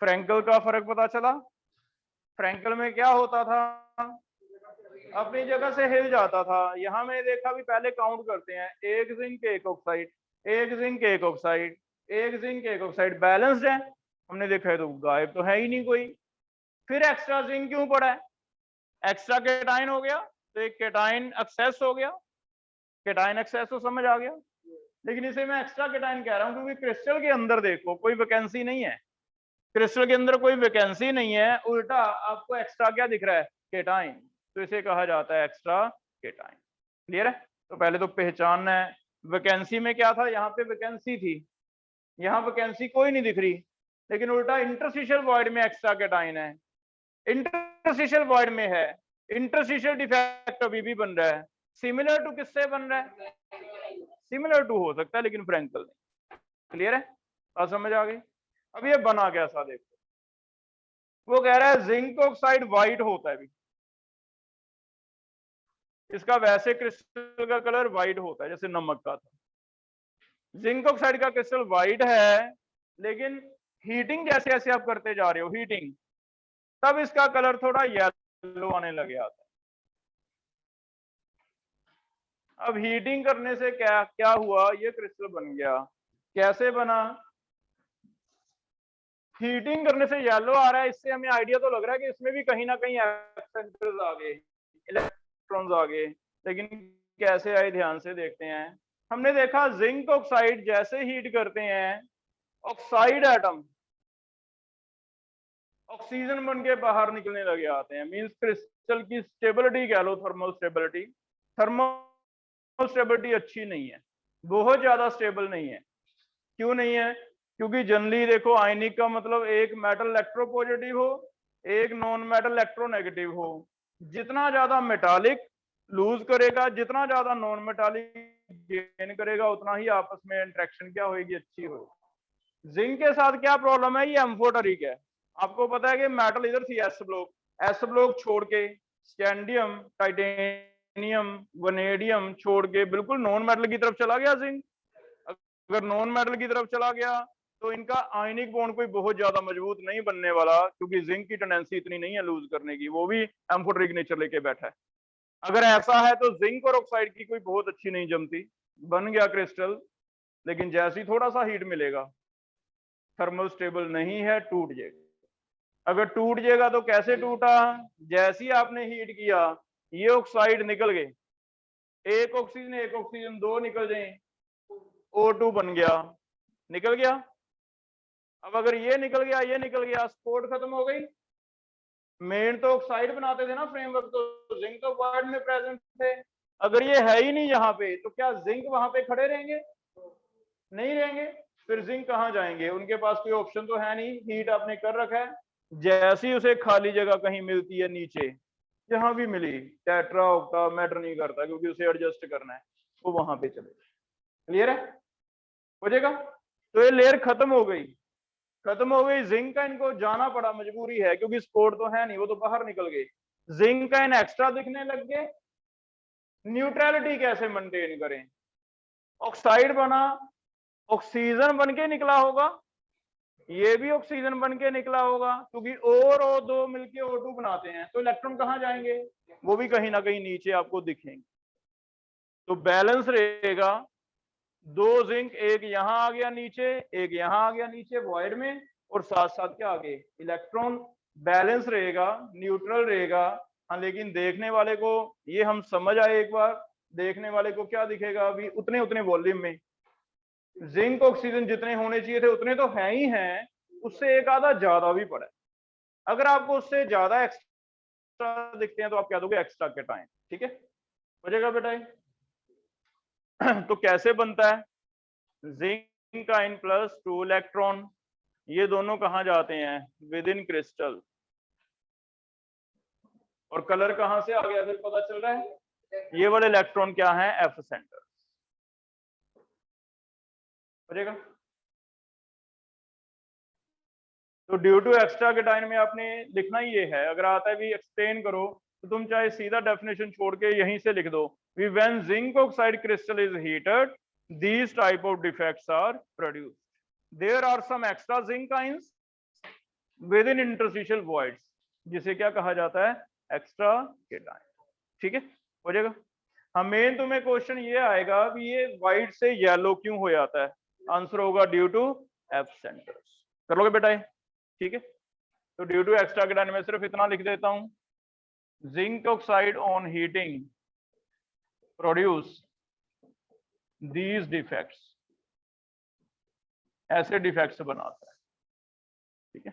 फ्रैंकल का फर्क पता चला? फ्रैंकल में क्या होता था? अपनी जगह से हिल जाता था। यहां मैंने देखा भी, पहले काउंट करते हैं, एक जिंक एक ऑक्साइड, एक जिंक एक ऑक्साइड, एक जिंक एक ऑक्साइड, बैलेंस्ड है। हमने देखा है तो गायब तो है ही नहीं कोई। फिर एक्स्ट्रा जिंक क्यों पड़ा है? एक्स्ट्रा केटाइन हो गया, तो एक केटाइन एक्सेस हो गया, केटाइन एक्सेस तो समझ आ गया। लेकिन इसे मैं एक्स्ट्रा केटाइन कह रहा हूं क्योंकि क्रिस्टल के अंदर देखो कोई वैकेंसी नहीं है, क्रिस्टल के अंदर कोई वैकेंसी नहीं है, उल्टा आपको एक्स्ट्रा क्या दिख रहा है? केटाइन। तो इसे कहा जाता है एक्स्ट्रा केटाइन। क्लियर है? तो पहले तो पहचानना है वैकेंसी में क्या था, यहाँ पे वैकेंसी थी, यहाँ वैकेंसी कोई नहीं दिख रही, लेकिन उल्टा इंटरस्टिशियल वॉइड में एक्स्ट्रा केटाइन है, इंटरस्टिशियल वॉइड में है, इंटरस्टिशियल डिफेक्ट अभी भी बन रहा है। सिमिलर टू किससे बन रहा है? सिमिलर टू हो सकता है लेकिन फ्रैंकल नहीं। क्लियर है? बात समझ आ गई? अब ये बना कैसा देखो, वो कह रहा है जिंक ऑक्साइड व्हाइट होता है भी, इसका वैसे क्रिस्टल का कलर व्हाइट होता है जैसे नमक का था। जिंक ऑक्साइड का क्रिस्टल व्हाइट है, लेकिन हीटिंग जैसे जैसे आप करते जा रहे हो हीटिंग, तब इसका कलर थोड़ा येलो आने लग जाता है। अब हीटिंग करने से क्या क्या हुआ? ये क्रिस्टल बन गया। कैसे बना? हीटिंग करने से येलो आ रहा है, इससे हमें आइडिया तो लग रहा है कि इसमें भी कहीं ना कहीं एक्सेंटर्स आ गए, इलेक्ट्रॉन्स आ गए, लेकिन कैसे आए ध्यान से देखते हैं। हमने देखा जिंक ऑक्साइड जैसे हीट करते हैं, ऑक्साइड एटम ऑक्सीजन बन के बाहर निकलने लगे आते हैं। मींस क्रिस्टल की स्टेबिलिटी कह लो, थर्मल स्टेबिलिटी, थर्मल स्टेबिलिटी अच्छी नहीं है, बहुत ज्यादा स्टेबल नहीं है। क्यों नहीं है? क्योंकि जनरली देखो आयनिक का मतलब एक मेटल इलेक्ट्रोपॉजिटिव हो, एक नॉन मेटल इलेक्ट्रोनेगेटिव हो। जितना ज्यादा मेटालिक लूज करेगा, जितना ज्यादा नॉन मेटालिक गेन करेगा, उतना ही आपस में इंटरेक्शन क्या होगी? अच्छी होगी। जिंक के साथ क्या प्रॉब्लम है? ये एम्फोटेरिक है। आपको पता है कि मेटल इधर थी एस ब्लॉक छोड़ के स्कैंडियम, टाइटेनियम, वनेडियम छोड़ के बिल्कुल नॉन मेटल की तरफ चला गया जिंक। अगर नॉन मेटल की तरफ चला गया तो इनका आयनिक बॉन्ड कोई बहुत ज्यादा मजबूत नहीं बनने वाला, क्योंकि जिंक की टेंडेंसी इतनी नहीं है लूज करने की, वो भी एम्फोटेरिक नेचर लेके बैठा है। अगर ऐसा है तो जिंक और ऑक्साइड की कोई बहुत अच्छी नहीं जमती, बन गया क्रिस्टल, लेकिन जैसे ही थोड़ा सा हीट मिलेगा, थर्मल स्टेबल नहीं है, टूट जाएगा। अगर टूट जाएगा तो कैसे टूटा? जैसे ही आपने हीट किया, ये ऑक्साइड निकल गए, एक ऑक्सीजन दो निकल जाए, O2 बन गया, निकल गया। अब अगर ये निकल गया, ये निकल गया, स्पोर्ट खत्म हो गई। मेन तो ऑक्साइड बनाते थे ना फ्रेमवर्क, तो जिंक तो वर्ड में प्रेजेंट थे। अगर ये है ही नहीं यहाँ पे, तो क्या जिंक वहां पे खड़े रहेंगे? नहीं रहेंगे। फिर जिंक कहाँ जाएंगे? उनके पास कोई ऑप्शन तो है नहीं, हीट आपने कर रखा है। जैसे ही उसे खाली जगह कहीं मिलती है नीचे, जहां भी मिली, टेट्रा ऑक्टा मैटर नहीं करता, क्योंकि उसे एडजस्ट करना है, वो वहां पे चले। क्लियर है? हो जाएगा। तो ये लेयर खत्म हो गई, खत्म हो गई। जिंक का इनको जाना पड़ा, मजबूरी है, क्योंकि स्पोर्ट तो है नहीं, वो तो बाहर निकल गए। जिंक का इन एक्स्ट्रा दिखने लग गए। न्यूट्रलिटी कैसे मेंटेन करें? ऑक्साइड बना, ऑक्सीजन बन के निकला होगा, ये भी ऑक्सीजन बन के निकला होगा, क्योंकि और O2 मिलके O2 बनाते हैं, तो इलेक्ट्रॉन कहाँ जाएंगे? वो भी कहीं ना कहीं नीचे आपको दिखेंगे। तो बैलेंस रहेगा, दो जिंक, एक यहाँ आ गया नीचे, एक यहाँ आ गया नीचे वॉइड में, और साथ साथ क्या आगे? इलेक्ट्रॉन। बैलेंस रहेगा, न्यूट्रल रहेगा। हाँ, लेकिन देखने वाले को ये हम समझ आए एक बार, देखने वाले को क्या दिखेगा? अभी उतने उतने वॉल्यूम में जिंक ऑक्सीजन जितने होने चाहिए थे उतने तो है ही हैं, उससे एक आधा ज्यादा भी पड़ा है। अगर आपको उससे ज्यादा एक्स्ट्रा दिखते हैं तो आप कह दोगे एक्स्ट्रा केटाइन। ठीक है, हो जाएगा बेटा? तो कैसे बनता है? जिंक आयन प्लस 2 इलेक्ट्रॉन, ये दोनों कहां जाते हैं? With in crystal. और कलर कहां से आ गया फिर पता चल रहा है? ये वाले इलेक्ट्रॉन क्या है? F centre. हो जाएगा? तो ड्यू टू एक्स्ट्रा केटाइन में आपने लिखना ही ये है। अगर आता है भी एक्सप्लेन करो, तो तुम चाहे सीधा डेफिनेशन छोड़ के यहीं से लिख दो, we when zinc oxide crystal is heated, these type of defects are produced. There are some extra zinc ions within interstitial voids, जिसे क्या कहा जाता है? Extra cation. ठीक है, हो जाएगा? हाँ, मेन तुम्हें क्वेश्चन ये आएगा कि ये व्हाइट से येलो क्यों हो जाता है? आंसर होगा ड्यू टू एफ सेंटर्स। कर लोगे बेटा? ठीक है, तो ड्यू टू एक्स्ट्रा केटाइन में सिर्फ इतना लिख देता हूं, zinc oxide on heating produce these defects, ऐसे डिफेक्ट्स बनाता है। ठीक है,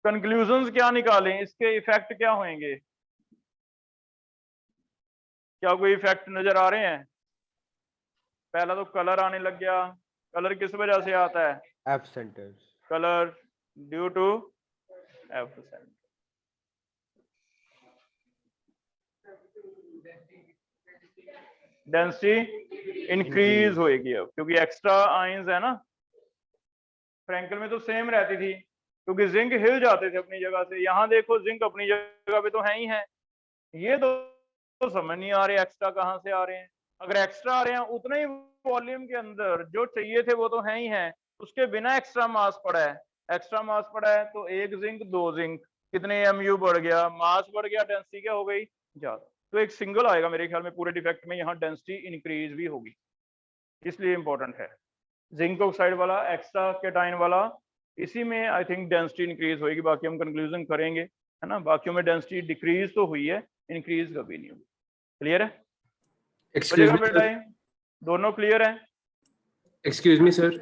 कंक्लूजन्स क्या निकालें, इसके इफेक्ट क्या होंगे, क्या कोई इफेक्ट नजर आ रहे हैं? पहला तो कलर आने लग गया, कलर किस वजह से आता है? एब्सेंटेज। Colour due to absent. Density increase होएगी अब, क्योंकि एक्स्ट्रा आयंस है ना। फ्रैंकल में तो सेम रहती थी, क्योंकि जिंक हिल जाते थे अपनी जगह से। यहाँ देखो जिंक अपनी जगह पे तो है ही है, ये तो समझ नहीं आ रहे एक्स्ट्रा कहाँ से आ रहे हैं। अगर एक्स्ट्रा आ रहे हैं उतने ही वॉल्यूम के अंदर जो चाहिए थे वो तो है ही है, उसके बिना एक्स्ट्रा मास पड़ा है। एक्स्ट्रा मास पड़ा है तो एक जिंक दो जिंक, कितने एमयू बढ़ गया, मास बढ़ गया, डेंसिटी क्या हो गई? ज्यादा। तो एक सिंगल आएगा मेरे ख्याल में पूरे डिफेक्ट में, यहाँ डेंसिटी इंक्रीज भी होगी, इसलिए इंपॉर्टेंट है। जिंक ऑक्साइड वाला, एक्स्ट्रा केटाइन वाला, इसी में आई थिंक डेंसिटी इंक्रीज होगी। बाकी हम कंक्लूजन करेंगे, है ना। बाकियों में डेंसिटी डिक्रीज तो हुई है, इंक्रीज कभी नहीं हुई। क्लियर है? एक्सक्यूज मी बेटा, सर। दोनों क्लियर है? Excuse me sir.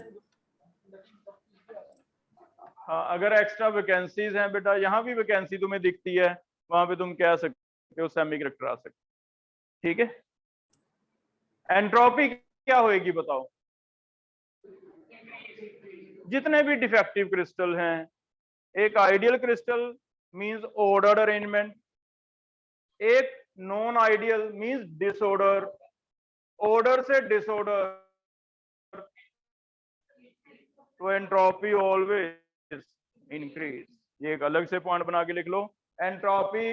हाँ, अगर एक्स्ट्रा वैकेंसीज हैं बेटा, यहाँ भी वैकेंसी तुम्हें दिखती है, वहां पे तुम कह सकते हो सेमी करैक्टर आ सकते। ठीक है, एंट्रोपी क्या होएगी बताओ? जितने भी डिफेक्टिव क्रिस्टल हैं, एक ideal crystal means ordered arrangement, एक non ideal means disorder. Order से डिसऑर्डर, तो एंट्रोपी ऑलवेज इंक्रीज। ये एक अलग से पॉइंट बना के लिख लो, entropy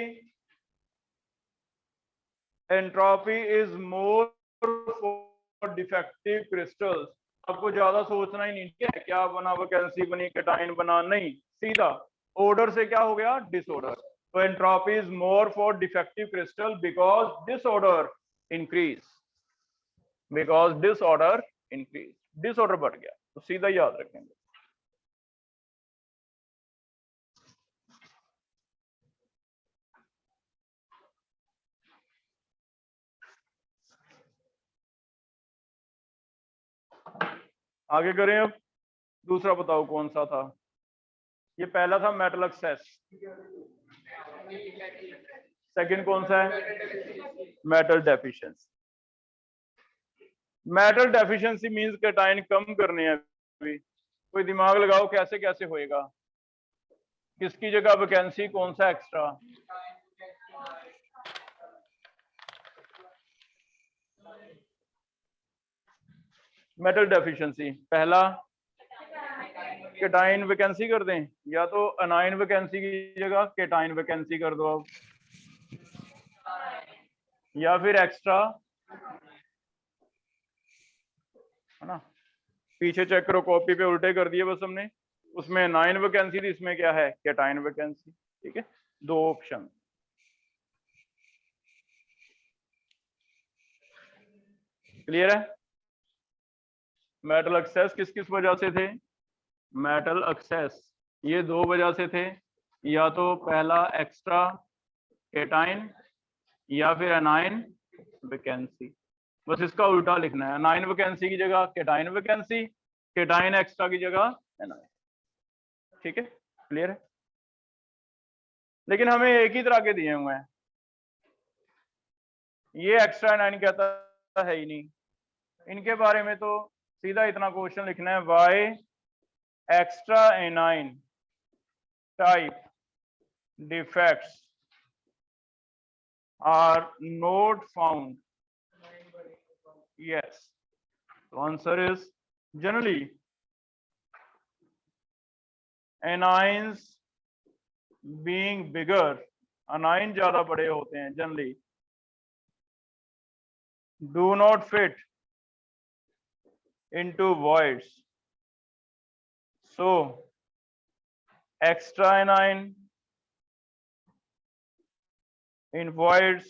is more for defective crystals. आपको ज्यादा सोचना ही नहीं है क्या बना, वैकेंसी बनी, केटाइन बना, नहीं, सीधा ऑर्डर से क्या हो गया? डिसऑर्डर। तो entropy is more for defective crystal because disorder increase, because disorder increase, disorder बढ़ गया, तो सीधा याद रखेंगे। आगे करें अब, दूसरा बताओ कौन सा था? ये पहला था मेटल एक्सेस, सेकंड कौन सा है? Metal deficiency. Metal deficiency means cation कम करने हैं। अभी कोई दिमाग लगाओ कैसे कैसे होएगा, किसकी जगह वैकेंसी, कौन सा एक्स्ट्रा? मेटल डेफिशिएंसी पहला केटाइन वैकेंसी कर दें, या तो अनाइन वैकेंसी की जगह केटाइन वैकेंसी कर दो अब, या फिर एक्स्ट्रा, है ना। पीछे चेक करो, कॉपी पे उल्टे कर दिए बस हमने, उसमें अनाइन वैकेंसी थी, इसमें क्या है? Cation vacancy. ठीक है, दो ऑप्शन। क्लियर है? मेटल एक्सेस किस किस वजह से थे? मेटल एक्सेस ये दो वजह से थे, या तो पहला एक्स्ट्रा केटाइन या फिर अनाइन वैकेंसी। बस इसका उल्टा लिखना है, अनाइन वैकेंसी की जगह केटाइन वैकेंसी, केटाइन एक्स्ट्रा की जगह अनाइन। ठीक है, क्लियर है? लेकिन हमें एक ही तरह के दिए हुए हैं, ये एक्स्ट्रा अनाइन कहता है ही नहीं। इनके बारे में तो सीधा इतना क्वेश्चन लिखना है, why extra anion type defects are not found? Yes. The answer is generally anions being bigger, anion ज्यादा बड़े होते हैं generally, do not fit into voids. So extra anion in voids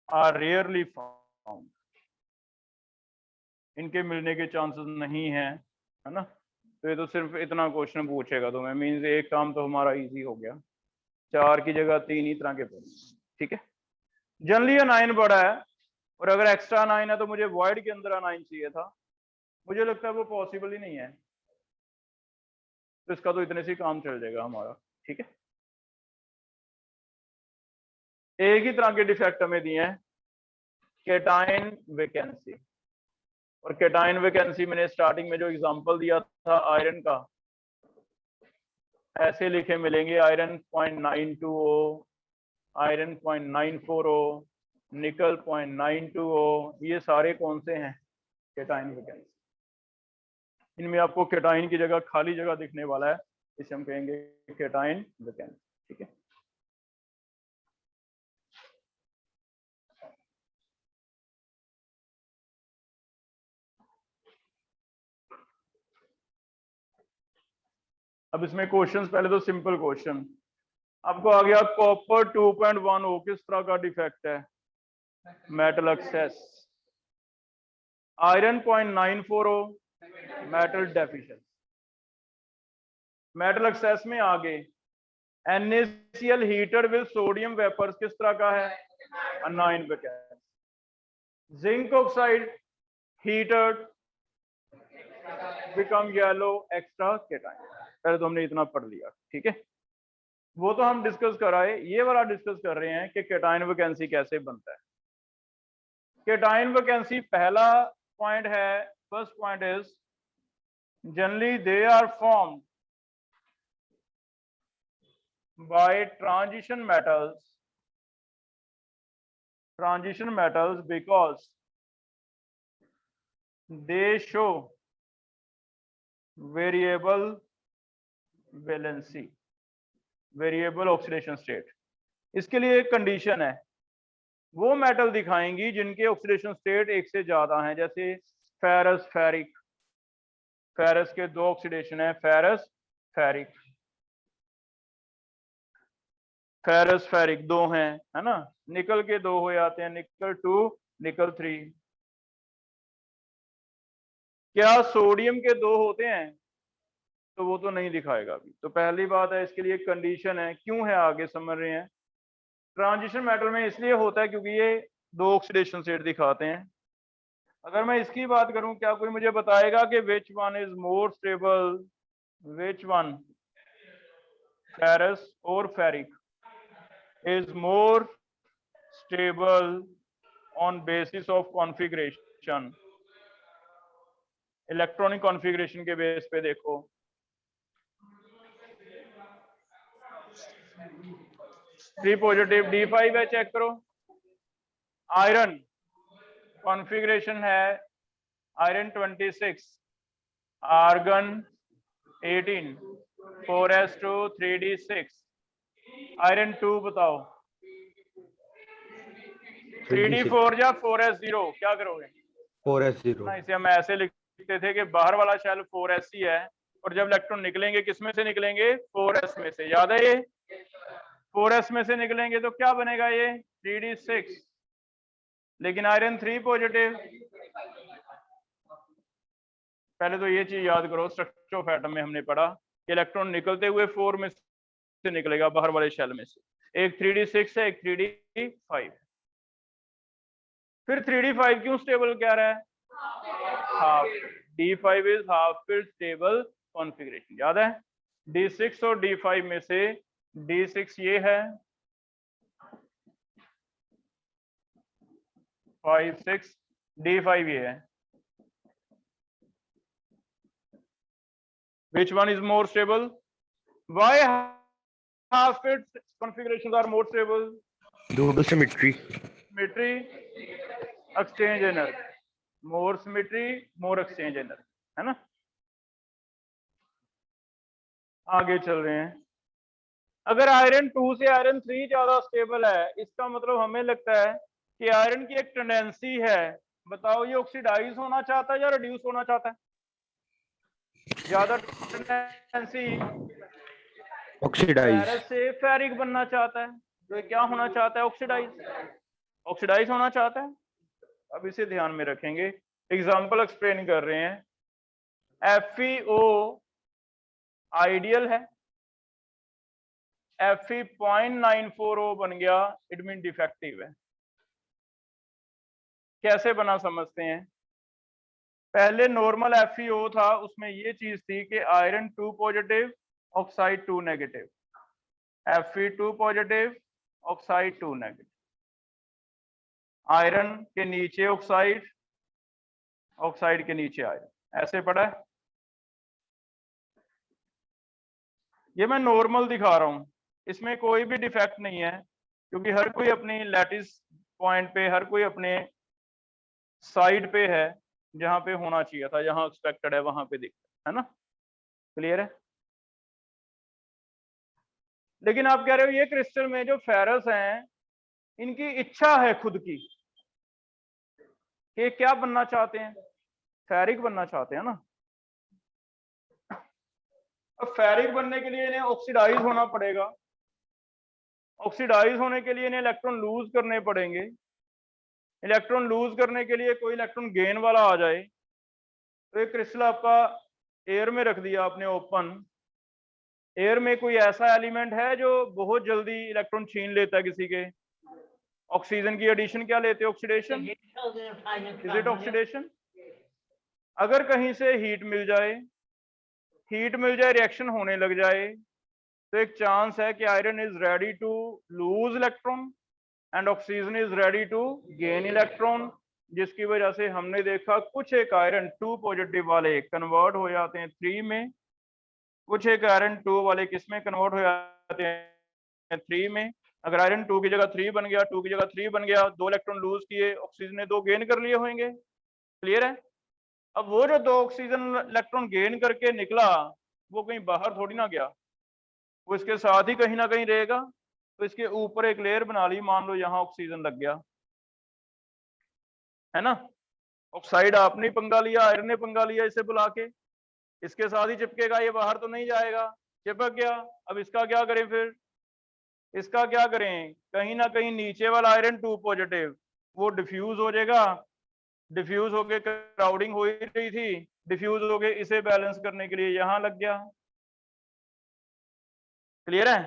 are rarely found. इनके मिलने के chances नहीं है, है ना। तो ये तो सिर्फ इतना क्वेश्चन पूछेगा तो मैं मीन्स एक काम तो हमारा इजी हो गया, 4 की जगह 3 ही तरह के पड़े। ठीक है, जनरली अनाइन बड़ा है और अगर एक्स्ट्रा अनाइन है तो मुझे वॉइड के अंदर अनाइन चाहिए था, मुझे लगता है वो पॉसिबल ही नहीं है, तो इसका तो इतने से काम चल जाएगा हमारा। ठीक है, एक ही तरह के डिफेक्ट हमें दिए हैं, केटाइन वैकेंसी, और केटाइन वैकेंसी मैंने स्टार्टिंग में जो एग्जांपल दिया था आयरन का, ऐसे लिखे मिलेंगे, आयरन 0.920, आयरन 0.940, निकल 0.920, ये सारे कौन से हैं? Cation vacancy. इनमें आपको केटाइन की जगह खाली जगह दिखने वाला है, इसे हम कहेंगे केटाइन वैकेंसी। ठीक है, अब इसमें क्वेश्चंस, पहले तो सिंपल क्वेश्चन आपको आ गया, कॉपर 2.1 हो, किस तरह का डिफेक्ट है? Metal access. आयरन 0.94 हो, मेटल डेफिशिएंसी। मेटल एक्सेस में आगे NaCl heated with sodium vapours, किस तरह का है? Anion vacancy. Zinc oxide heated become yellow extra cation. पहले तो हमने इतना पढ़ लिया। ठीक है, वो तो हम डिस्कस कराए, ये वाला डिस्कस कर रहे हैं कि केटाइन वैकेंसी कैसे बनता है। केटाइन वैकेंसी पहला पॉइंट है, first point is generally they are formed by transition metals because they show variable valency, variable oxidation state। इसके लिए एक कंडीशन है, वो मेटल दिखाएंगी जिनके ऑक्सीडेशन स्टेट एक से ज्यादा हैं, जैसे फेरस फेरिक, फेरस के 2 ऑक्सीडेशन है, फेरस फेरिक, फेरस फेरिक 2 हैं, है ना। निकल के 2 हो जाते हैं, निकल 2 निकल 3। क्या सोडियम के 2 होते हैं? तो वो तो नहीं दिखाएगा अभी। तो पहली बात है, इसके लिए कंडीशन है, क्यों है आगे समझ रहे हैं। ट्रांजिशन मेटल में इसलिए होता है क्योंकि ये 2 ऑक्सीडेशन स्टेट दिखाते हैं। अगर मैं इसकी बात करूं, क्या कोई मुझे बताएगा कि which one is more stable, which one, ferrous और ferric is more stable on basis of configuration, electronic configuration के बेस पे देखो। थ्री पॉजिटिव D5 है, चेक करो। आयरन कॉन्फ़िगरेशन है iron 26, argon 18, 4s2 3d6, iron 2 बताओ 3d4 या 4s0, क्या करोगे? 4s0 ना, इसे हम ऐसे लिखते थे कि बाहर वाला शेल 4s ही है, और जब इलेक्ट्रॉन निकलेंगे किस में से निकलेंगे? 4s में से। याद है ये? 4s में से निकलेंगे तो क्या बनेगा ये? 3d6। लेकिन आयरन 3 पॉजिटिव। पहले तो ये चीज याद करो, स्ट्रक्चर ऑफ एटम में हमने पढ़ा कि इलेक्ट्रॉन निकलते हुए 4 में से निकलेगा बाहर वाले शेल में से। एक 3d6 है, एक 3d5। फिर 3d5 क्यों स्टेबल कह रहा है? हाफ, D5 इज हाफ फिर स्टेबल कॉन्फ़िगरेशन। याद है? D6 और D5 में से D6 ये है, 5 6, D5 ये है। Which one is more stable? Why half fit configurations are more stable? due to symmetry. Symmetry, exchange energy, more symmetry, more exchange energy, है ना। आगे चल रहे हैं। अगर आयरन 2 से आयरन 3 ज्यादा स्टेबल है, इसका मतलब हमें लगता है कि आयरन की एक टेंडेंसी है, बताओ ये ऑक्सीडाइज होना चाहता है या रिड्यूस होना चाहता है? ज्यादा टेंडेंसी Oxidize. फेरस से फेरिक बनना चाहता है, तो ये क्या होना चाहता है? ऑक्सीडाइज होना चाहता है। अब इसे ध्यान में रखेंगे, एग्जांपल एक्सप्लेन कर रहे हैं। FeO आइडियल है, Fe 0.940 बन गया, इट मीन डिफेक्टिव है। कैसे बना समझते हैं। पहले नॉर्मल FeO था, उसमें ये चीज थी कि iron 2 positive oxide 2 negative, Fe2 positive oxide 2 negative, iron के नीचे ऑक्साइड, ऑक्साइड के नीचे आयरन, ऐसे पड़ा है। ये मैं नॉर्मल दिखा रहा हूं, इसमें कोई भी डिफेक्ट नहीं है, क्योंकि हर कोई अपनी लैटिस पॉइंट पे, हर कोई अपने साइड पे है जहां पे होना चाहिए था, जहां एक्सपेक्टेड है वहां पे दिखता है ना। क्लियर है। लेकिन आप कह रहे हो ये क्रिस्टल में जो फेरस हैं, इनकी इच्छा है खुद की कि क्या बनना चाहते हैं, फेरिक बनना चाहते हैं ना। अब फेरिक बनने के लिए इन्हें ऑक्सीडाइज होना पड़ेगा, ऑक्सीडाइज होने के लिए इन्हें इलेक्ट्रॉन लूज करने पड़ेंगे, इलेक्ट्रॉन लूज करने के लिए कोई इलेक्ट्रॉन गेन वाला आ जाए। तो ये क्रिस्टल आपका एयर में रख दिया आपने ओपन, एयर में कोई ऐसा एलिमेंट है जो बहुत जल्दी इलेक्ट्रॉन छीन लेता है किसी के, ऑक्सीजन की एडिशन क्या लेते हैं, ऑक्सीडेशन, इज इट ऑक्सीडेशन। अगर कहीं से हीट मिल जाए, रिएक्शन होने लग जाए, तो एक चांस है कि iron is ready to lose electron and oxygen is ready to gain electron, जिसकी वजह से हमने देखा कुछ एक आयरन 2 पॉजिटिव वाले कन्वर्ट हो जाते हैं 3 में, कुछ एक आयरन 2 वाले किस में कन्वर्ट हो जाते हैं 3 में। अगर आयरन 2 की जगह 3 बन गया, 2 की जगह 3 बन गया, 2 इलेक्ट्रॉन लूज किए, ऑक्सीजन ने 2 गेन कर लिए होंगे। क्लियर है। अब वो जो 2 ऑक्सीजन इलेक्ट्रॉन गेन करके निकला, वो कहीं बाहर थोड़ी ना गया, वो इसके साथ ही कहीं ना कहीं रहेगा। तो इसके ऊपर एक लेयर बना ली, मान लो यहाँ ऑक्सीजन लग गया है ना, ऑक्साइड आपने पंगा लिया, आयरन ने पंगा लिया इसे बुला के, इसके साथ ही चिपकेगा, ये बाहर तो नहीं जाएगा, चिपक गया। अब इसका क्या करें फिर, इसका क्या करें, कहीं ना कहीं नीचे वाला आयरन 2 पॉजिटिव वो डिफ्यूज हो जाएगा, डिफ्यूज होके क्राउडिंग हो ही रही थी, डिफ्यूज होके इसे बैलेंस करने के लिए यहां लग गया। क्लियर है।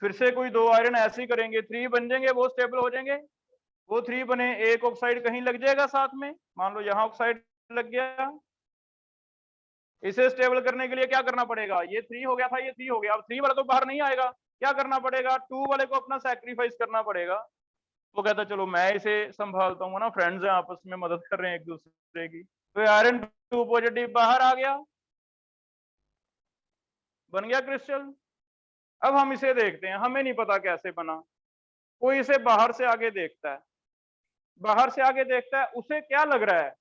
फिर से कोई 2 आयरन ऐसे ही करेंगे, 3 बन जाएंगे, वो स्टेबल हो जाएंगे, वो 3 बने, एक ऑक्साइड कहीं लग जाएगा साथ में, मान लो यहाँ ऑक्साइड लग गया। इसे स्टेबल करने के लिए क्या करना पड़ेगा, ये 3 हो गया था, ये 3 हो गया, अब 3 वाला तो बाहर नहीं आएगा, क्या करना पड़ेगा, 2 वाले को अपना सैक्रिफाइस करना पड़ेगा। वो कहता चलो मैं इसे संभालता हूँ ना, फ्रेंड्स हैं आपस में मदद कर रहे हैं एक दूसरे की। तो आयरन 2 पॉजिटिव बाहर आ गया, बन गया क्रिस्टल। अब हम इसे देखते हैं, हमें नहीं पता कैसे बना, कोई इसे बाहर से आगे देखता है, बाहर से आगे देखता है, उसे क्या लग रहा है,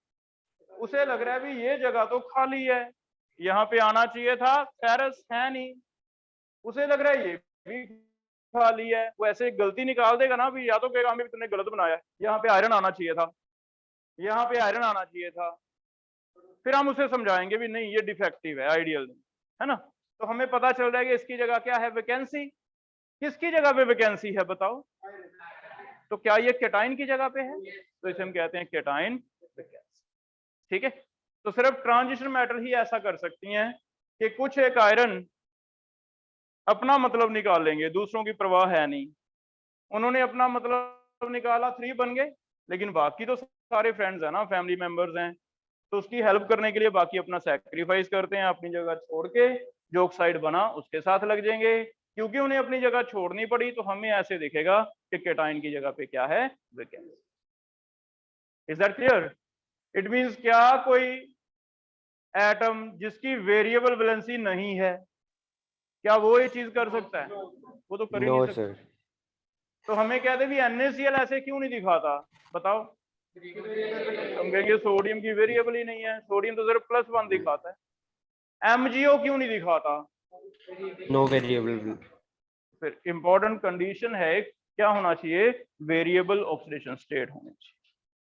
उसे लग रहा है भी ये जगह तो खाली है, यहाँ पे आना चाहिए था, फेरस है नहीं, उसे लग रहा है ये भी खाली है। वो ऐसे गलती निकाल देगा ना भी, या तो कहेगा हमें तुमने गलत बनाया, यहाँ पे आयरन आना चाहिए था, यहाँ पे आयरन आना चाहिए था, फिर हम उसे समझाएंगे भी नहीं ये डिफेक्टिव है, आइडियल नहीं है ना। तो हमें पता चल रहा है कि इसकी जगह क्या है, वैकेंसी। किसकी जगह पे वैकेंसी है बताओ, तो क्या ये केटाइन की जगह पे है, तो इसे हम कहते हैं केटाइन वैकेंसी। ठीक है। तो सिर्फ ट्रांजिशन मेटल ही ऐसा कर सकती हैं कि कुछ एक आयरन अपना मतलब निकाल लेंगे, दूसरों की परवाह है नहीं, उन्होंने अपना मतलब निकाला, 3 बन गए, लेकिन बाकी तो सारे फ्रेंड्स हैं ना, फैमिली मेंबर्स हैं, तो उसकी हेल्प करने के लिए बाकी अपना सैक्रिफाइस करते हैं, अपनी जगह छोड़ के जो ऑक्साइड बना उसके साथ लग जाएंगे। क्योंकि उन्हें अपनी जगह छोड़नी पड़ी, तो हमें ऐसे दिखेगा कि केटाइन की जगह पे क्या है, vacancy. Is that clear. It means क्या कोई एटम जिसकी वेरिएबल वैलेंसी नहीं है, क्या वो ये चीज कर सकता है, वो तो कर ही नहीं सकता। तो हमें कहते भी NaCl ऐसे क्यों नहीं दिखाता, बताओ। हम कहेंगे सोडियम की वेरिएबल ही नहीं है, सोडियम तो सिर्फ +1 दिखाता है। MgO क्यों नहीं दिखाता, नो वेरिएबल। फिर इंपॉर्टेंट कंडीशन है, क्या होना चाहिए, वेरिएबल ऑक्सीडेशन स्टेट होनी चाहिए।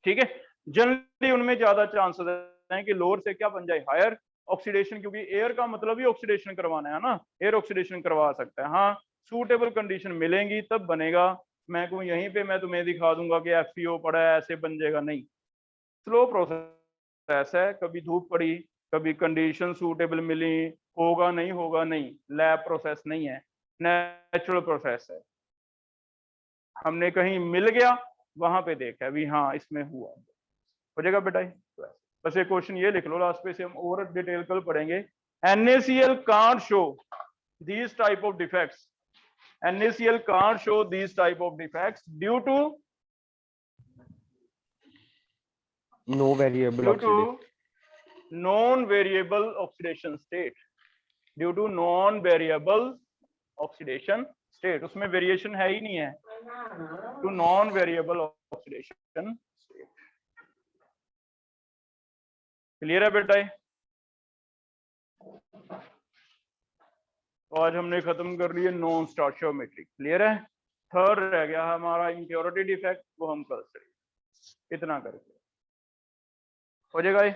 ठीक है। जनरली उनमें ज्यादा चांसेस हैं कि लोअर से क्या बन जाए, हायर ऑक्सीडेशन, क्योंकि एयर का मतलब ही ऑक्सीडेशन करवाना है ना, एयर ऑक्सीडेशन करवा सकता है। हाँ, सूटेबल कंडीशन मिलेंगी तब बनेगा। मैं कहूँ यहीं पे मैं तुम्हें दिखा दूंगा कि FeO पड़ा है ऐसे बन जाएगा, नहीं, स्लो प्रोसेस है। कभी धूप पड़ी, कभी कंडीशन सूटेबल मिली, होगा नहीं होगा नहीं, लैब प्रोसेस नहीं है, नेचुरल प्रोसेस है। हमने कहीं मिल गया, वहां पे देखा भी हाँ इसमें हुआ, हो जाएगा बेटा। बस एक क्वेश्चन ये लिख लो लास्ट पे, से हम और डिटेल कल पढ़ेंगे। NaCl can't show these type of defects. NaCl can't show these type of defects due to No variable oxidation. non-variable oxidation state. Due to non-variable oxidation state, उसमें वेरिएशन है ही नहीं है, to non-variable oxidation state. Clear है बेटा? तो आज हमने खत्म कर लिए नॉन स्टोइचियोमेट्रिक। क्लियर है? थर्ड रह गया हमारा इम्प्योरिटी डिफेक्ट, वो हम कल करेंगे। इतना करके हो जाएगा ये,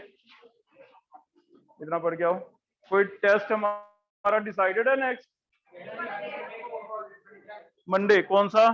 इतना पढ़ के आओ। कोई टेस्ट हमारा डिसाइडेड है नेक्स्ट मंडे? कौन सा?